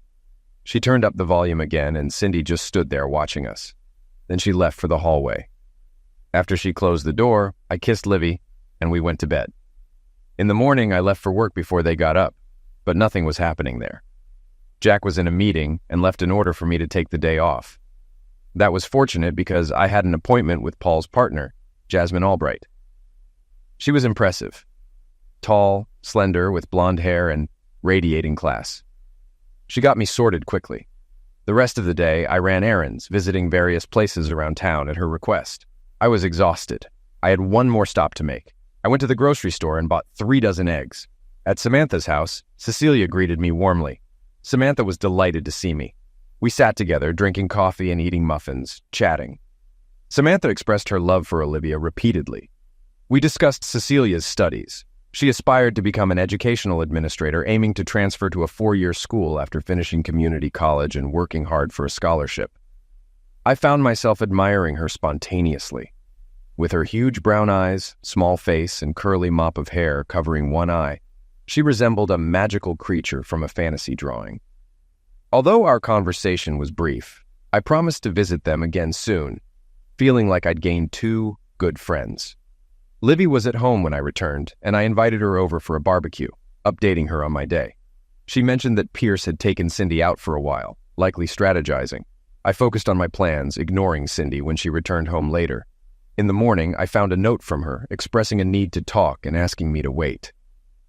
She turned up the volume again, and Cindy just stood there watching us. Then she left for the hallway. After she closed the door, I kissed Livy, and we went to bed. In the morning, I left for work before they got up, but nothing was happening there. Jack was in a meeting and left an order for me to take the day off. That was fortunate because I had an appointment with Paul's partner, Jasmine Albright. She was impressive. Tall, slender, with blonde hair and radiating class. She got me sorted quickly. The rest of the day, I ran errands, visiting various places around town at her request. I was exhausted. I had one more stop to make. I went to the grocery store and bought 3 dozen eggs. At Samantha's house, Cecilia greeted me warmly. Samantha was delighted to see me. We sat together, drinking coffee and eating muffins, chatting. Samantha expressed her love for Olivia repeatedly. We discussed Cecilia's studies. She aspired to become an educational administrator, aiming to transfer to a 4-year school after finishing community college and working hard for a scholarship. I found myself admiring her spontaneously. With her huge brown eyes, small face, and curly mop of hair covering one eye, she resembled a magical creature from a fantasy drawing. Although our conversation was brief, I promised to visit them again soon, feeling like I'd gained two good friends. Livy was at home when I returned, and I invited her over for a barbecue, updating her on my day. She mentioned that Pierce had taken Cindy out for a while, likely strategizing. I focused on my plans, ignoring Cindy when she returned home later. In the morning, I found a note from her expressing a need to talk and asking me to wait.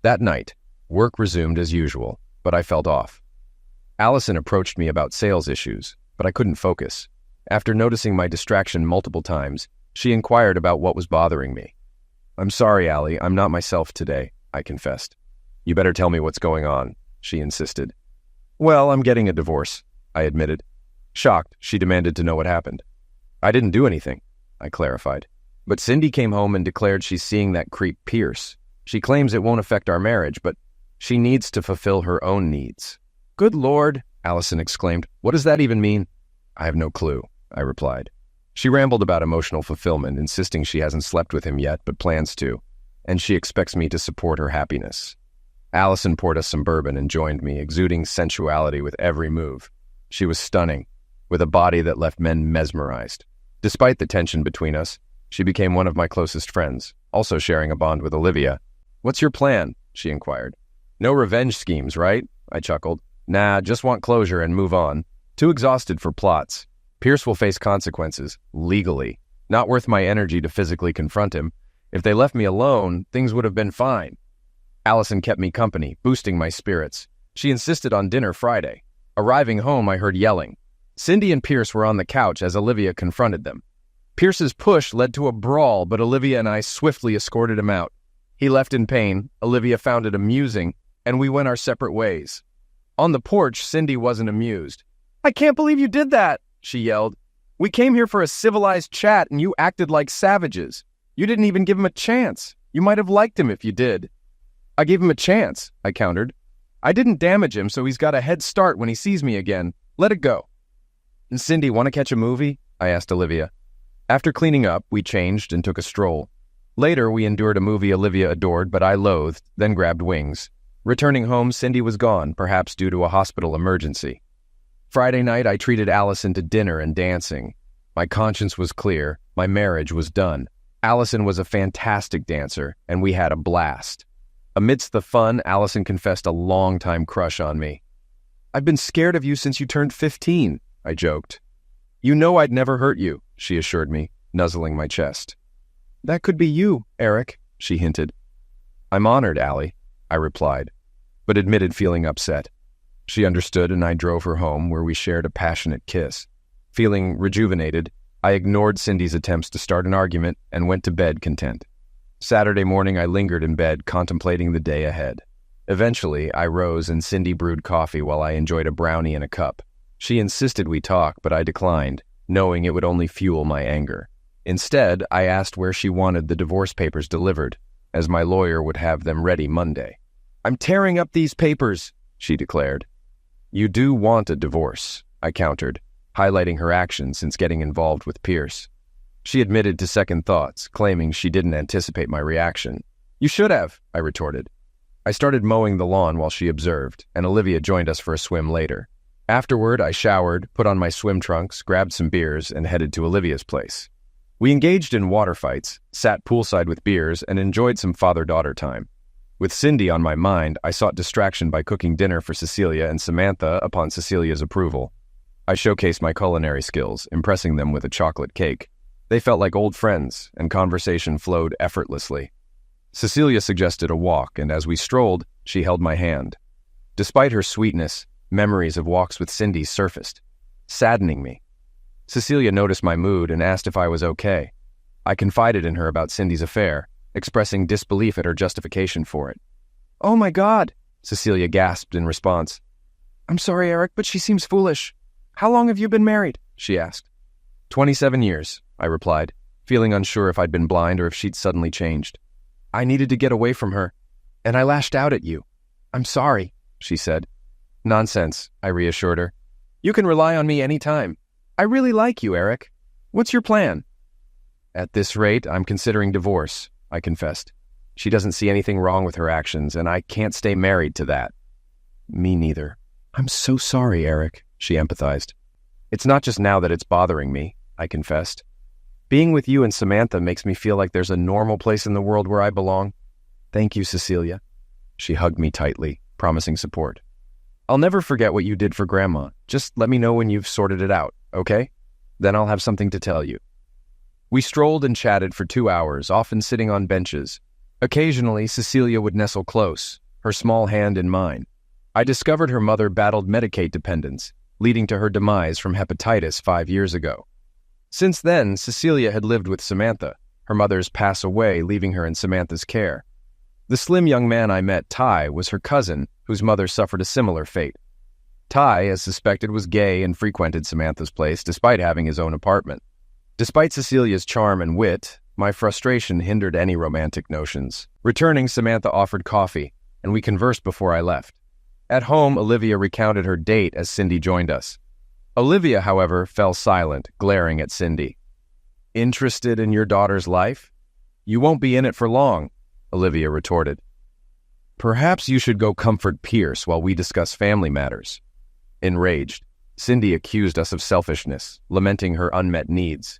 That night, work resumed as usual, but I felt off. Allison approached me about sales issues, but I couldn't focus. After noticing my distraction multiple times, she inquired about what was bothering me. "I'm sorry, Allie, I'm not myself today," I confessed. "You better tell me what's going on," she insisted. "Well, I'm getting a divorce," I admitted. Shocked, she demanded to know what happened. "I didn't do anything," I clarified. "But Cindy came home and declared she's seeing that creep Pierce. She claims it won't affect our marriage, but she needs to fulfill her own needs." "Good Lord," Allison exclaimed. "What does that even mean?" "I have no clue," I replied. She rambled about emotional fulfillment, insisting she hasn't slept with him yet but plans to, and she expects me to support her happiness. Allison poured us some bourbon and joined me, exuding sensuality with every move. She was stunning, with a body that left men mesmerized. Despite the tension between us, she became one of my closest friends, also sharing a bond with Olivia. "What's your plan?" she inquired. "No revenge schemes, right?" I chuckled. "Nah, just want closure and move on. Too exhausted for plots. Pierce will face consequences, legally. Not worth my energy to physically confront him. If they left me alone, things would have been fine." Allison kept me company, boosting my spirits. She insisted on dinner Friday. Arriving home, I heard yelling. Cindy and Pierce were on the couch as Olivia confronted them. Pierce's push led to a brawl, but Olivia and I swiftly escorted him out. He left in pain, Olivia found it amusing, and we went our separate ways. On the porch, Cindy wasn't amused. "I can't believe you did that," she yelled. "We came here for a civilized chat and you acted like savages. You didn't even give him a chance. You might have liked him if you did." "I gave him a chance," I countered. "I didn't damage him, so he's got a head start when he sees me again. Let it go." "And Cindy, want to catch a movie?" I asked Olivia. After cleaning up, we changed and took a stroll. Later, we endured a movie Olivia adored but I loathed, then grabbed wings. Returning home, Cindy was gone, perhaps due to a hospital emergency. Friday night, I treated Allison to dinner and dancing. My conscience was clear. My marriage was done. Allison was a fantastic dancer, and we had a blast. Amidst the fun, Allison confessed a long-time crush on me. "I've been scared of you since you turned 15, I joked. "You know I'd never hurt you," she assured me, nuzzling my chest. "That could be you, Eric," she hinted. "I'm honored, Allie," I replied, but admitted feeling upset. She understood, and I drove her home, where we shared a passionate kiss. Feeling rejuvenated, I ignored Cindy's attempts to start an argument and went to bed content. Saturday morning, I lingered in bed, contemplating the day ahead. Eventually, I rose and Cindy brewed coffee while I enjoyed a brownie in a cup. She insisted we talk, but I declined, knowing it would only fuel my anger. Instead, I asked where she wanted the divorce papers delivered, as my lawyer would have them ready Monday. "I'm tearing up these papers," she declared. "You do want a divorce," I countered, highlighting her action since getting involved with Pierce. She admitted to second thoughts, claiming she didn't anticipate my reaction. "You should have," I retorted. I started mowing the lawn while she observed, and Olivia joined us for a swim later. Afterward, I showered, put on my swim trunks, grabbed some beers, and headed to Olivia's place. We engaged in water fights, sat poolside with beers, and enjoyed some father-daughter time. With Cindy on my mind, I sought distraction by cooking dinner for Cecilia and Samantha upon Cecilia's approval. I showcased my culinary skills, impressing them with a chocolate cake. They felt like old friends, and conversation flowed effortlessly. Cecilia suggested a walk, and as we strolled, she held my hand. Despite her sweetness, memories of walks with Cindy surfaced, saddening me. Cecilia noticed my mood and asked if I was okay. I confided in her about Cindy's affair, expressing disbelief at her justification for it. "Oh my God," Cecilia gasped in response. "I'm sorry, Eric, but she seems foolish. How long have you been married?" she asked. 27 years, I replied, feeling unsure if I'd been blind or if she'd suddenly changed. "I needed to get away from her, and I lashed out at you. I'm sorry," she said. "Nonsense," I reassured her. "You can rely on me anytime. I really like you, Eric. What's your plan?" At this rate, I'm considering divorce, I confessed. She doesn't see anything wrong with her actions, and I can't stay married to that. Me neither. I'm so sorry, Eric, she empathized. It's not just now that it's bothering me, I confessed. Being with you and Samantha makes me feel like there's a normal place in the world where I belong. Thank you, Cecilia. She hugged me tightly, promising support. I'll never forget what you did for Grandma. Just let me know when you've sorted it out, okay? Then I'll have something to tell you. We strolled and chatted for 2 hours, often sitting on benches. Occasionally, Cecilia would nestle close, her small hand in mine. I discovered her mother battled Medicaid dependence, leading to her demise from hepatitis 5 years ago. Since then, Cecilia had lived with Samantha, her mother's pass away, leaving her in Samantha's care. The slim young man I met, Ty, was her cousin, whose mother suffered a similar fate. Ty, as suspected, was gay and frequented Samantha's place despite having his own apartment. Despite Cecilia's charm and wit, my frustration hindered any romantic notions. Returning, Samantha offered coffee, and we conversed before I left. At home, Olivia recounted her date as Cindy joined us. Olivia, however, fell silent, glaring at Cindy. Interested in your daughter's life? You won't be in it for long, Olivia retorted. Perhaps you should go comfort Pierce while we discuss family matters. Enraged, Cindy accused us of selfishness, lamenting her unmet needs.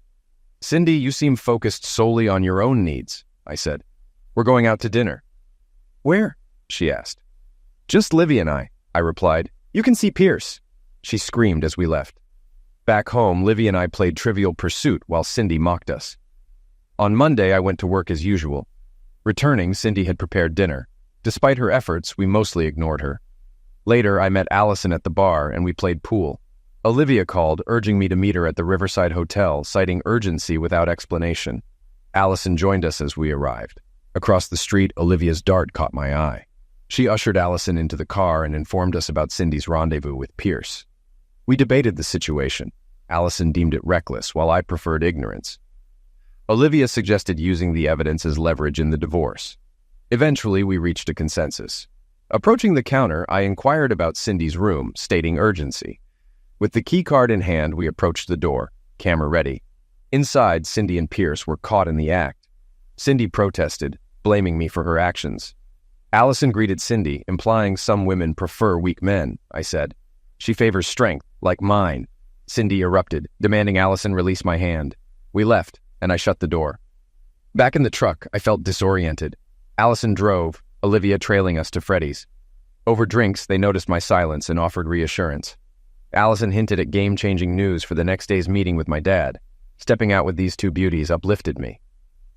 Cindy, you seem focused solely on your own needs, I said. We're going out to dinner. Where? She asked. Just Livy and I replied. You can see Pierce. She screamed as we left. Back home, Livy and I played Trivial Pursuit while Cindy mocked us. On Monday, I went to work as usual. Returning, Cindy had prepared dinner. Despite her efforts, we mostly ignored her. Later, I met Allison at the bar and we played pool. Olivia called, urging me to meet her at the Riverside Hotel, citing urgency without explanation. Allison joined us as we arrived. Across the street, Olivia's dart caught my eye. She ushered Allison into the car and informed us about Cindy's rendezvous with Pierce. We debated the situation. Allison deemed it reckless, while I preferred ignorance. Olivia suggested using the evidence as leverage in the divorce. Eventually, we reached a consensus. Approaching the counter, I inquired about Cindy's room, stating urgency. With the key card in hand, we approached the door, camera ready. Inside, Cindy and Pierce were caught in the act. Cindy protested, blaming me for her actions. Allison greeted Cindy, implying some women prefer weak men, I said. She favors strength, like mine. Cindy erupted, demanding Allison release my hand. We left, and I shut the door. Back in the truck, I felt disoriented. Allison drove, Olivia trailing us to Freddy's. Over drinks, they noticed my silence and offered reassurance. Allison hinted at game-changing news for the next day's meeting with my dad. Stepping out with these two beauties uplifted me.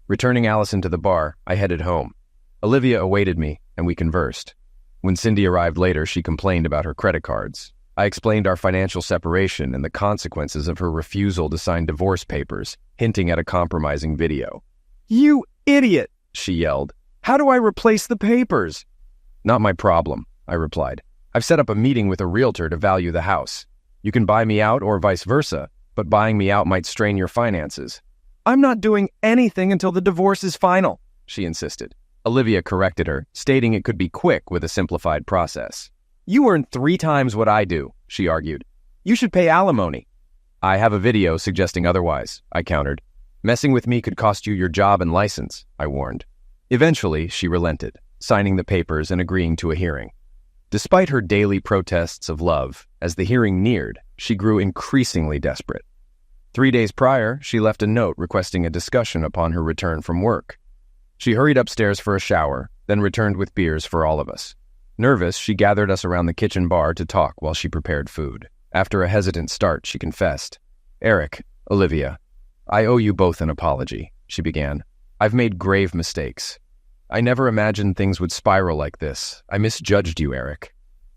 Returning Allison to the bar, I headed home. Olivia awaited me, and we conversed. When Cindy arrived later, she complained about her credit cards. I explained our financial separation and the consequences of her refusal to sign divorce papers, hinting at a compromising video. You idiot, she yelled. How do I replace the papers? Not my problem, I replied. I've set up a meeting with a realtor to value the house. You can buy me out or vice versa, but buying me out might strain your finances. I'm not doing anything until the divorce is final, she insisted. Olivia corrected her, stating it could be quick with a simplified process. You earn 3 times what I do, she argued. You should pay alimony. I have a video suggesting otherwise, I countered. Messing with me could cost you your job and license, I warned. Eventually, she relented, signing the papers and agreeing to a hearing. Despite her daily protests of love, as the hearing neared, she grew increasingly desperate. 3 days prior, she left a note requesting a discussion upon her return from work. She hurried upstairs for a shower, then returned with beers for all of us. Nervous, she gathered us around the kitchen bar to talk while she prepared food. After a hesitant start, she confessed. Eric, Olivia, I owe you both an apology, she began. I've made grave mistakes. I never imagined things would spiral like this. I misjudged you, Eric.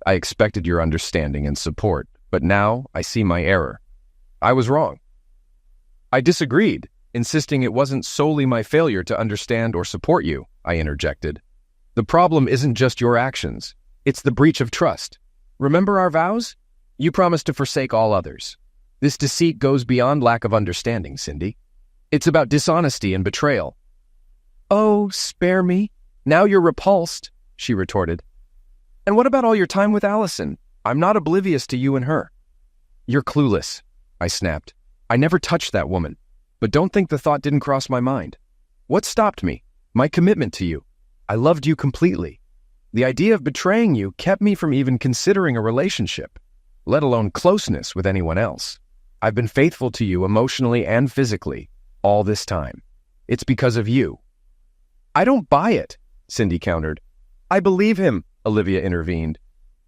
I expected your understanding and support, but now I see my error. I was wrong. I disagreed, insisting it wasn't solely my failure to understand or support you, I interjected. The problem isn't just your actions. It's the breach of trust. Remember our vows? You promised to forsake all others. This deceit goes beyond lack of understanding, Cindy. It's about dishonesty and betrayal. Oh, spare me. Now you're repulsed, she retorted. And what about all your time with Allison? I'm not oblivious to you and her. You're clueless, I snapped. I never touched that woman. But don't think the thought didn't cross my mind. What stopped me? My commitment to you. I loved you completely. The idea of betraying you kept me from even considering a relationship, let alone closeness with anyone else. I've been faithful to you emotionally and physically all this time. It's because of you. I don't buy it, Cindy countered. I believe him, Olivia intervened.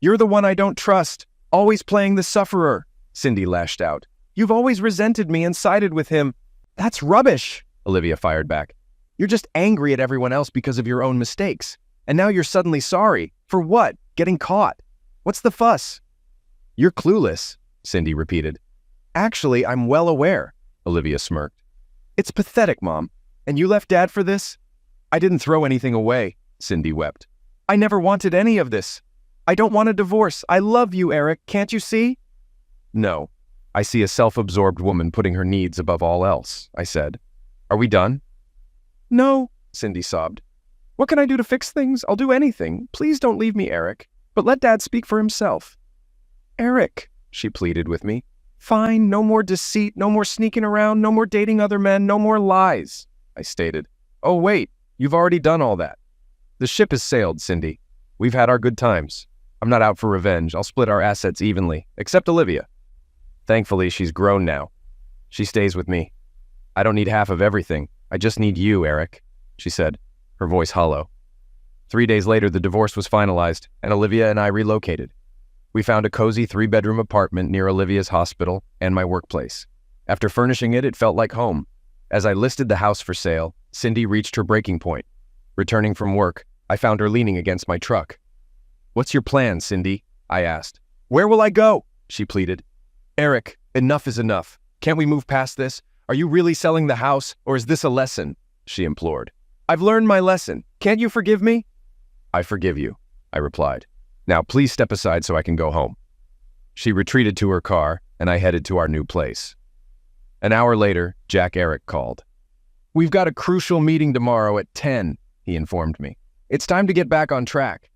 You're the one I don't trust, always playing the sufferer, Cindy lashed out. You've always resented me and sided with him. That's rubbish, Olivia fired back. You're just angry at everyone else because of your own mistakes. And now you're suddenly sorry. For what? Getting caught. What's the fuss? You're clueless, Cindy repeated. Actually, I'm well aware, Olivia smirked. It's pathetic, Mom. And you left Dad for this? I didn't throw anything away, Cindy wept. I never wanted any of this. I don't want a divorce. I love you, Eric. Can't you see? No. I see a self-absorbed woman putting her needs above all else, I said. Are we done? No, Cindy sobbed. What can I do to fix things? I'll do anything. Please don't leave me, Eric. But let Dad speak for himself. Eric, she pleaded with me. Fine, no more deceit, no more sneaking around, no more dating other men, no more lies, I stated. Oh, wait, you've already done all that. The ship has sailed, Cindy. We've had our good times. I'm not out for revenge. I'll split our assets evenly, except Olivia. Thankfully, she's grown now. She stays with me. I don't need half of everything. I just need you, Eric, she said, her voice hollow. 3 days later, the divorce was finalized, and Olivia and I relocated. We found a cozy 3-bedroom apartment near Olivia's hospital and my workplace. After furnishing it, it felt like home. As I listed the house for sale, Cindy reached her breaking point. Returning from work, I found her leaning against my truck. What's your plan, Cindy? I asked. Where will I go? She pleaded. Eric, enough is enough. Can't we move past this? Are you really selling the house, or is this a lesson? She implored. I've learned my lesson. Can't you forgive me? I forgive you, I replied. Now please step aside so I can go home. She retreated to her car, and I headed to our new place. An hour later, Jack Eric called. We've got a crucial meeting tomorrow at 10, he informed me. It's time to get back on track.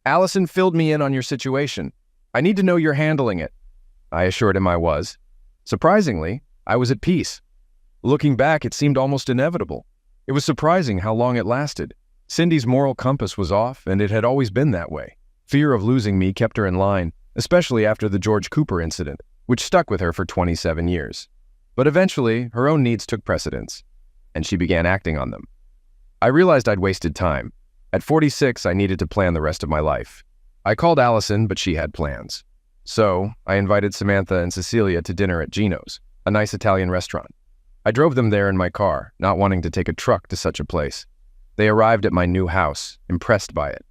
Allison filled me in on your situation. I need to know you're handling it. I assured him I was. Surprisingly, I was at peace. Looking back, it seemed almost inevitable. It was surprising how long it lasted. Cindy's moral compass was off, and it had always been that way. Fear of losing me kept her in line, especially after the George Cooper incident, which stuck with her for 27 years. But eventually, her own needs took precedence, and she began acting on them. I realized I'd wasted time. At 46, I needed to plan the rest of my life. I called Allison, but she had plans. So, I invited Samantha and Cecilia to dinner at Gino's, a nice Italian restaurant. I drove them there in my car, not wanting to take a truck to such a place. They arrived at my new house, impressed by it.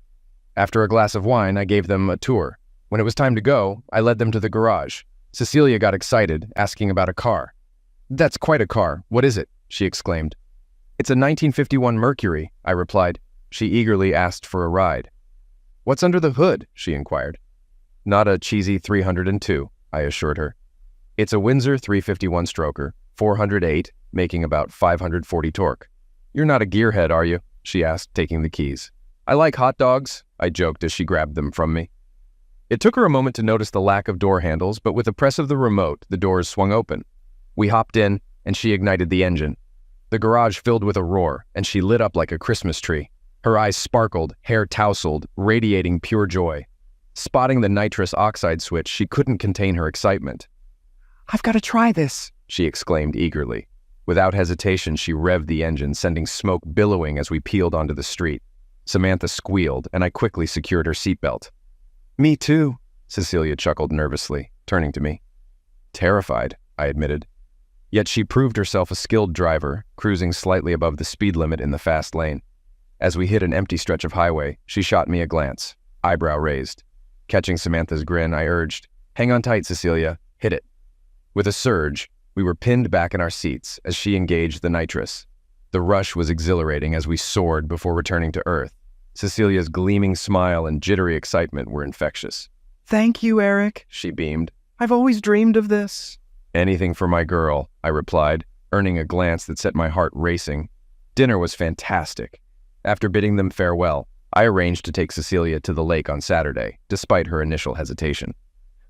After a glass of wine, I gave them a tour. When it was time to go, I led them to the garage. Cecilia got excited, asking about a car. That's quite a car. What is it? She exclaimed. It's a 1951 Mercury, I replied. She eagerly asked for a ride. What's under the hood? She inquired. Not a cheesy 302, I assured her. It's a Windsor 351 stroker, 408, making about 540 torque. You're not a gearhead, are you? She asked, taking the keys. I like hot dogs, I joked as she grabbed them from me. It took her a moment to notice the lack of door handles, but with a press of the remote, the doors swung open. We hopped in, and she ignited the engine. The garage filled with a roar, and she lit up like a Christmas tree. Her eyes sparkled, hair tousled, radiating pure joy. Spotting the nitrous oxide switch, she couldn't contain her excitement. I've got to try this, she exclaimed eagerly. Without hesitation, she revved the engine, sending smoke billowing as we peeled onto the street. Samantha squealed, and I quickly secured her seatbelt. Me too, Cecilia chuckled nervously, turning to me. Terrified, I admitted. Yet she proved herself a skilled driver, cruising slightly above the speed limit in the fast lane. As we hit an empty stretch of highway, she shot me a glance, eyebrow raised. Catching Samantha's grin, I urged, Hang on tight, Cecilia. Hit it. With a surge, we were pinned back in our seats as she engaged the nitrous. The rush was exhilarating as we soared before returning to Earth. Cecilia's gleaming smile and jittery excitement were infectious. Thank you, Eric, she beamed. I've always dreamed of this. Anything for my girl, I replied, earning a glance that set my heart racing. Dinner was fantastic. After bidding them farewell, I arranged to take Cecilia to the lake on Saturday, despite her initial hesitation.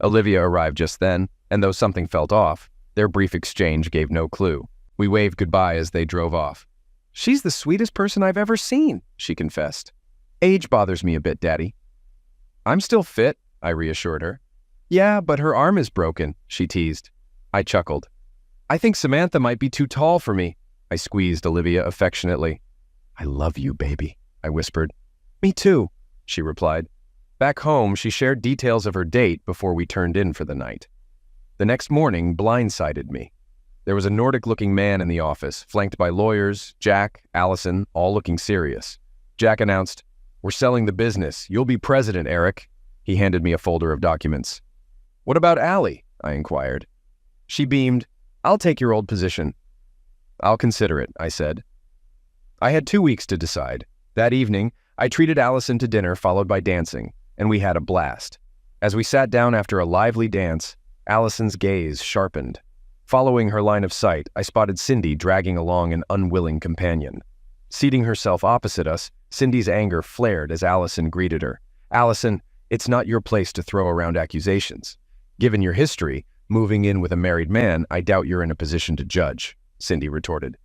Olivia arrived just then, and though something felt off, their brief exchange gave no clue. We waved goodbye as they drove off. "She's the sweetest person I've ever seen," she confessed. "Age bothers me a bit, Daddy." "I'm still fit," I reassured her. "Yeah, but her arm is broken," she teased. I chuckled. "I think Samantha might be too tall for me." I squeezed Olivia affectionately. "I love you, baby," I whispered. "Me too," she replied. Back home, she shared details of her date before we turned in for the night. The next morning blindsided me. There was a Nordic-looking man in the office, flanked by lawyers, Jack, Allison, all looking serious. Jack announced, "We're selling the business. You'll be president, Eric." He handed me a folder of documents. "What about Allie?" I inquired. She beamed. "I'll take your old position." "I'll consider it," I said. I had 2 weeks to decide. That evening, I treated Allison to dinner followed by dancing, and we had a blast. As we sat down after a lively dance, Allison's gaze sharpened. Following her line of sight, I spotted Cindy dragging along an unwilling companion. Seating herself opposite us, Cindy's anger flared as Allison greeted her. "Allison, it's not your place to throw around accusations. Given your history, moving in with a married man, I doubt you're in a position to judge," Cindy retorted.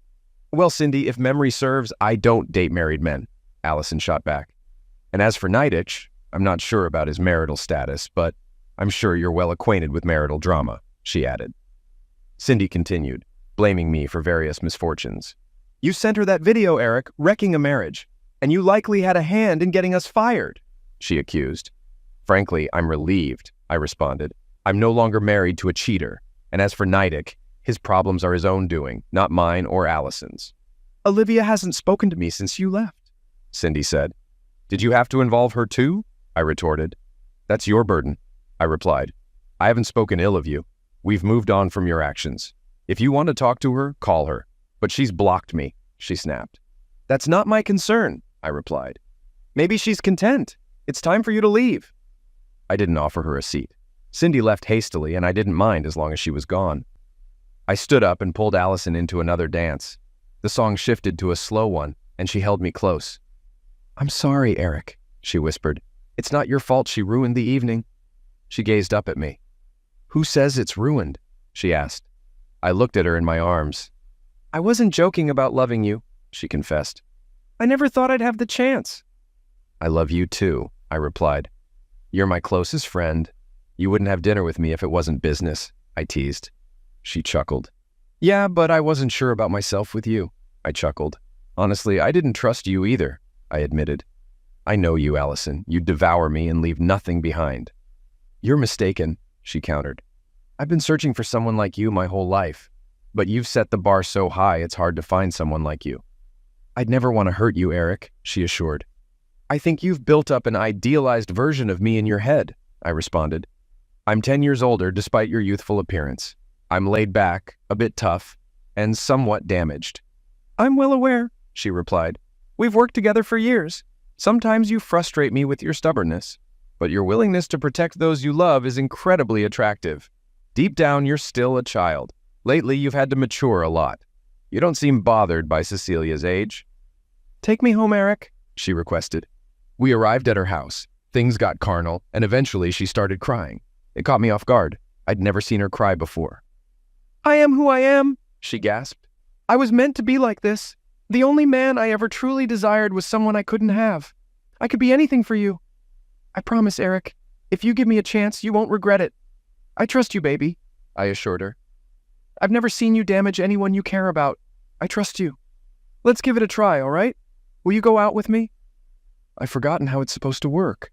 "Well, Cindy, if memory serves, I don't date married men," Allison shot back. "And as for Niditch, I'm not sure about his marital status, but I'm sure you're well acquainted with marital drama," she added. Cindy continued, blaming me for various misfortunes. "You sent her that video, Eric, wrecking a marriage, and you likely had a hand in getting us fired," she accused. "Frankly, I'm relieved," I responded. "I'm no longer married to a cheater, and as for Niditch, his problems are his own doing, not mine or Allison's." "Olivia hasn't spoken to me since you left," Cindy said. "Did you have to involve her too?" I retorted. "That's your burden," I replied. "I haven't spoken ill of you. We've moved on from your actions. If you want to talk to her, call her. But she's blocked me," she snapped. "That's not my concern," I replied. "Maybe she's content. It's time for you to leave." I didn't offer her a seat. Cindy left hastily, and I didn't mind as long as she was gone. I stood up and pulled Allison into another dance. The song shifted to a slow one, and she held me close. "I'm sorry, Eric," she whispered. "It's not your fault she ruined the evening." She gazed up at me. "Who says it's ruined?" she asked. I looked at her in my arms. "I wasn't joking about loving you," she confessed. "I never thought I'd have the chance." "I love you too," I replied. "You're my closest friend. You wouldn't have dinner with me if it wasn't business," I teased. She chuckled. "Yeah, but I wasn't sure about myself with you," I chuckled. "Honestly, I didn't trust you either," I admitted. "I know you, Allison. You'd devour me and leave nothing behind." "You're mistaken," she countered. "I've been searching for someone like you my whole life, but you've set the bar so high it's hard to find someone like you." "I'd never want to hurt you, Eric," she assured. "I think you've built up an idealized version of me in your head," I responded. "I'm 10 years older despite your youthful appearance. I'm laid back, a bit tough, and somewhat damaged." "I'm well aware," she replied. "We've worked together for years. Sometimes you frustrate me with your stubbornness, but your willingness to protect those you love is incredibly attractive. Deep down, you're still a child. Lately, you've had to mature a lot. You don't seem bothered by Cecilia's age." "Take me home, Eric," she requested. We arrived at her house. Things got carnal, and eventually she started crying. It caught me off guard. I'd never seen her cry before. "I am who I am," she gasped. "I was meant to be like this. The only man I ever truly desired was someone I couldn't have. I could be anything for you. I promise, Eric, if you give me a chance, you won't regret it. I trust you, baby," I assured her. "I've never seen you damage anyone you care about. I trust you. Let's give it a try, all right? Will you go out with me?" I've forgotten how it's supposed to work.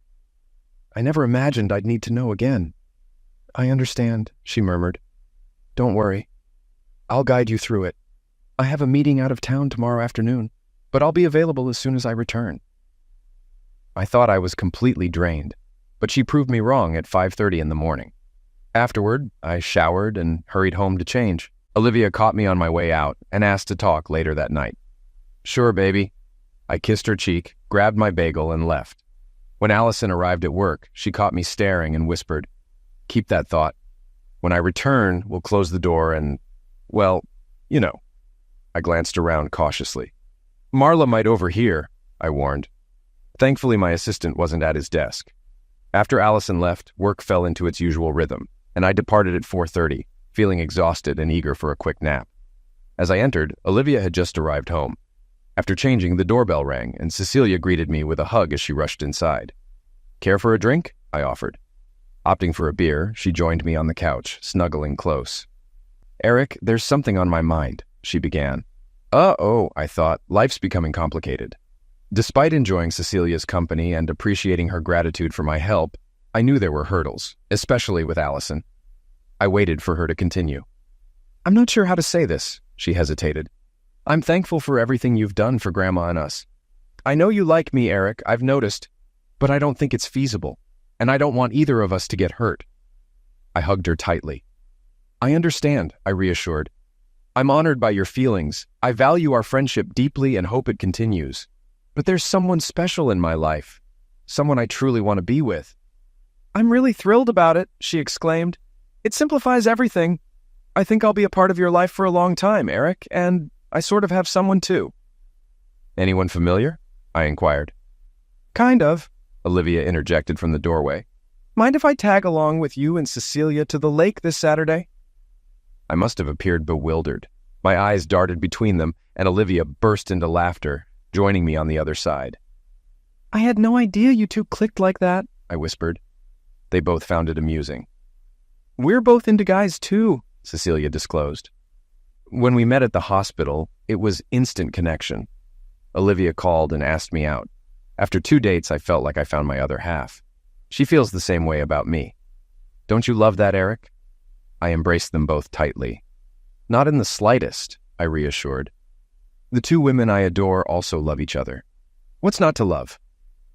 I never imagined I'd need to know again. "I understand," she murmured. "Don't worry. I'll guide you through it. I have a meeting out of town tomorrow afternoon, but I'll be available as soon as I return." I thought I was completely drained, but she proved me wrong at 5:30 in the morning. Afterward, I showered and hurried home to change. Olivia caught me on my way out and asked to talk later that night. "Sure, baby." I kissed her cheek, grabbed my bagel, and left. When Allison arrived at work, she caught me staring and whispered, "Keep that thought. When I return, we'll close the door and, well, you know." I glanced around cautiously. "Marla might overhear," I warned. Thankfully, my assistant wasn't at his desk. After Allison left, work fell into its usual rhythm, and I departed at 4:30, feeling exhausted and eager for a quick nap. As I entered, Olivia had just arrived home. After changing, the doorbell rang, and Cecilia greeted me with a hug as she rushed inside. "Care for a drink?" I offered. Opting for a beer, she joined me on the couch, snuggling close. "Eric, there's something on my mind," she began. "Oh," I thought, life's becoming complicated. Despite enjoying Cecilia's company and appreciating her gratitude for my help, I knew there were hurdles, especially with Allison. I waited for her to continue. "I'm not sure how to say this," she hesitated. "I'm thankful for everything you've done for Grandma and us. I know you like me, Eric, I've noticed, but I don't think it's feasible, and I don't want either of us to get hurt." I hugged her tightly. "I understand," I reassured. "I'm honored by your feelings. I value our friendship deeply and hope it continues. But there's someone special in my life, someone I truly want to be with." "I'm really thrilled about it," she exclaimed. "It simplifies everything. I think I'll be a part of your life for a long time, Eric, and I sort of have someone too." "Anyone familiar?" I inquired. "Kind of," Olivia interjected from the doorway. "Mind if I tag along with you and Cecilia to the lake this Saturday?" I must have appeared bewildered. My eyes darted between them, and Olivia burst into laughter, joining me on the other side. "I had no idea you two clicked like that," I whispered. They both found it amusing. "We're both into guys too," Cecilia disclosed. When we met at the hospital, it was instant connection. Olivia called and asked me out. After 2 dates, I felt like I found my other half. She feels the same way about me. "Don't you love that, Eric?" I embraced them both tightly. "Not in the slightest," I reassured. "The two women I adore also love each other. What's not to love?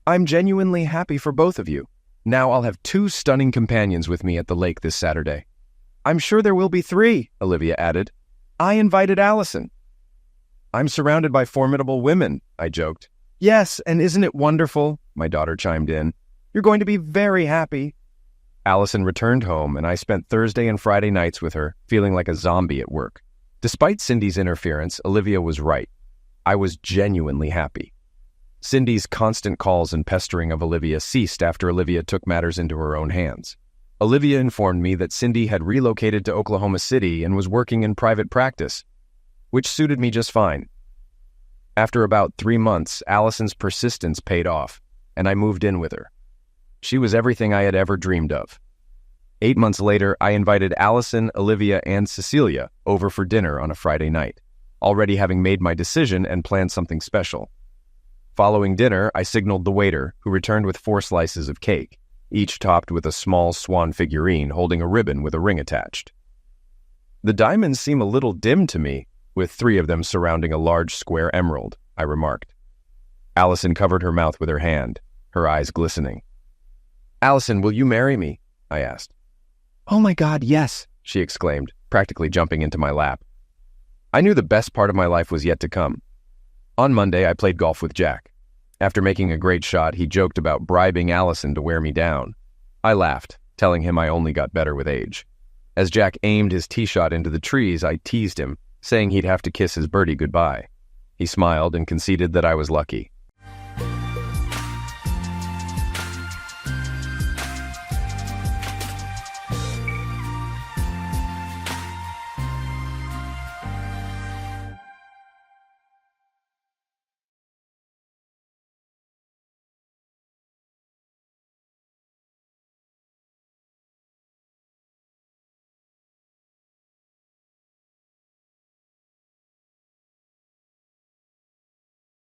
I'm genuinely happy for both of you. Now I'll have 2 stunning companions with me at the lake this Saturday." "I'm sure there will be 3, Olivia added. "I invited Allison." "I'm surrounded by formidable women," I joked. "Yes, and isn't it wonderful?" my daughter chimed in. "You're going to be very happy." Allison returned home, and I spent Thursday and Friday nights with her, feeling like a zombie at work. Despite Cindy's interference, Olivia was right. I was genuinely happy. Cindy's constant calls and pestering of Olivia ceased after Olivia took matters into her own hands. Olivia informed me that Cindy had relocated to Oklahoma City and was working in private practice, which suited me just fine. After about 3 months, Allison's persistence paid off, and I moved in with her. She was everything I had ever dreamed of. 8 months later, I invited Allison, Olivia, and Cecilia over for dinner on a Friday night, already having made my decision and planned something special. Following dinner, I signaled the waiter, who returned with 4 slices of cake, each topped with a small swan figurine holding a ribbon with a ring attached. "The diamonds seem a little dim to me, with 3 of them surrounding a large square emerald," I remarked. Allison covered her mouth with her hand, her eyes glistening. "Allison, will you marry me?" I asked. "Oh my God, yes," she exclaimed, practically jumping into my lap. I knew the best part of my life was yet to come. On Monday, I played golf with Jack. After making a great shot, he joked about bribing Allison to wear me down. I laughed, telling him I only got better with age. As Jack aimed his tee shot into the trees, I teased him, saying he'd have to kiss his birdie goodbye. He smiled and conceded that I was lucky.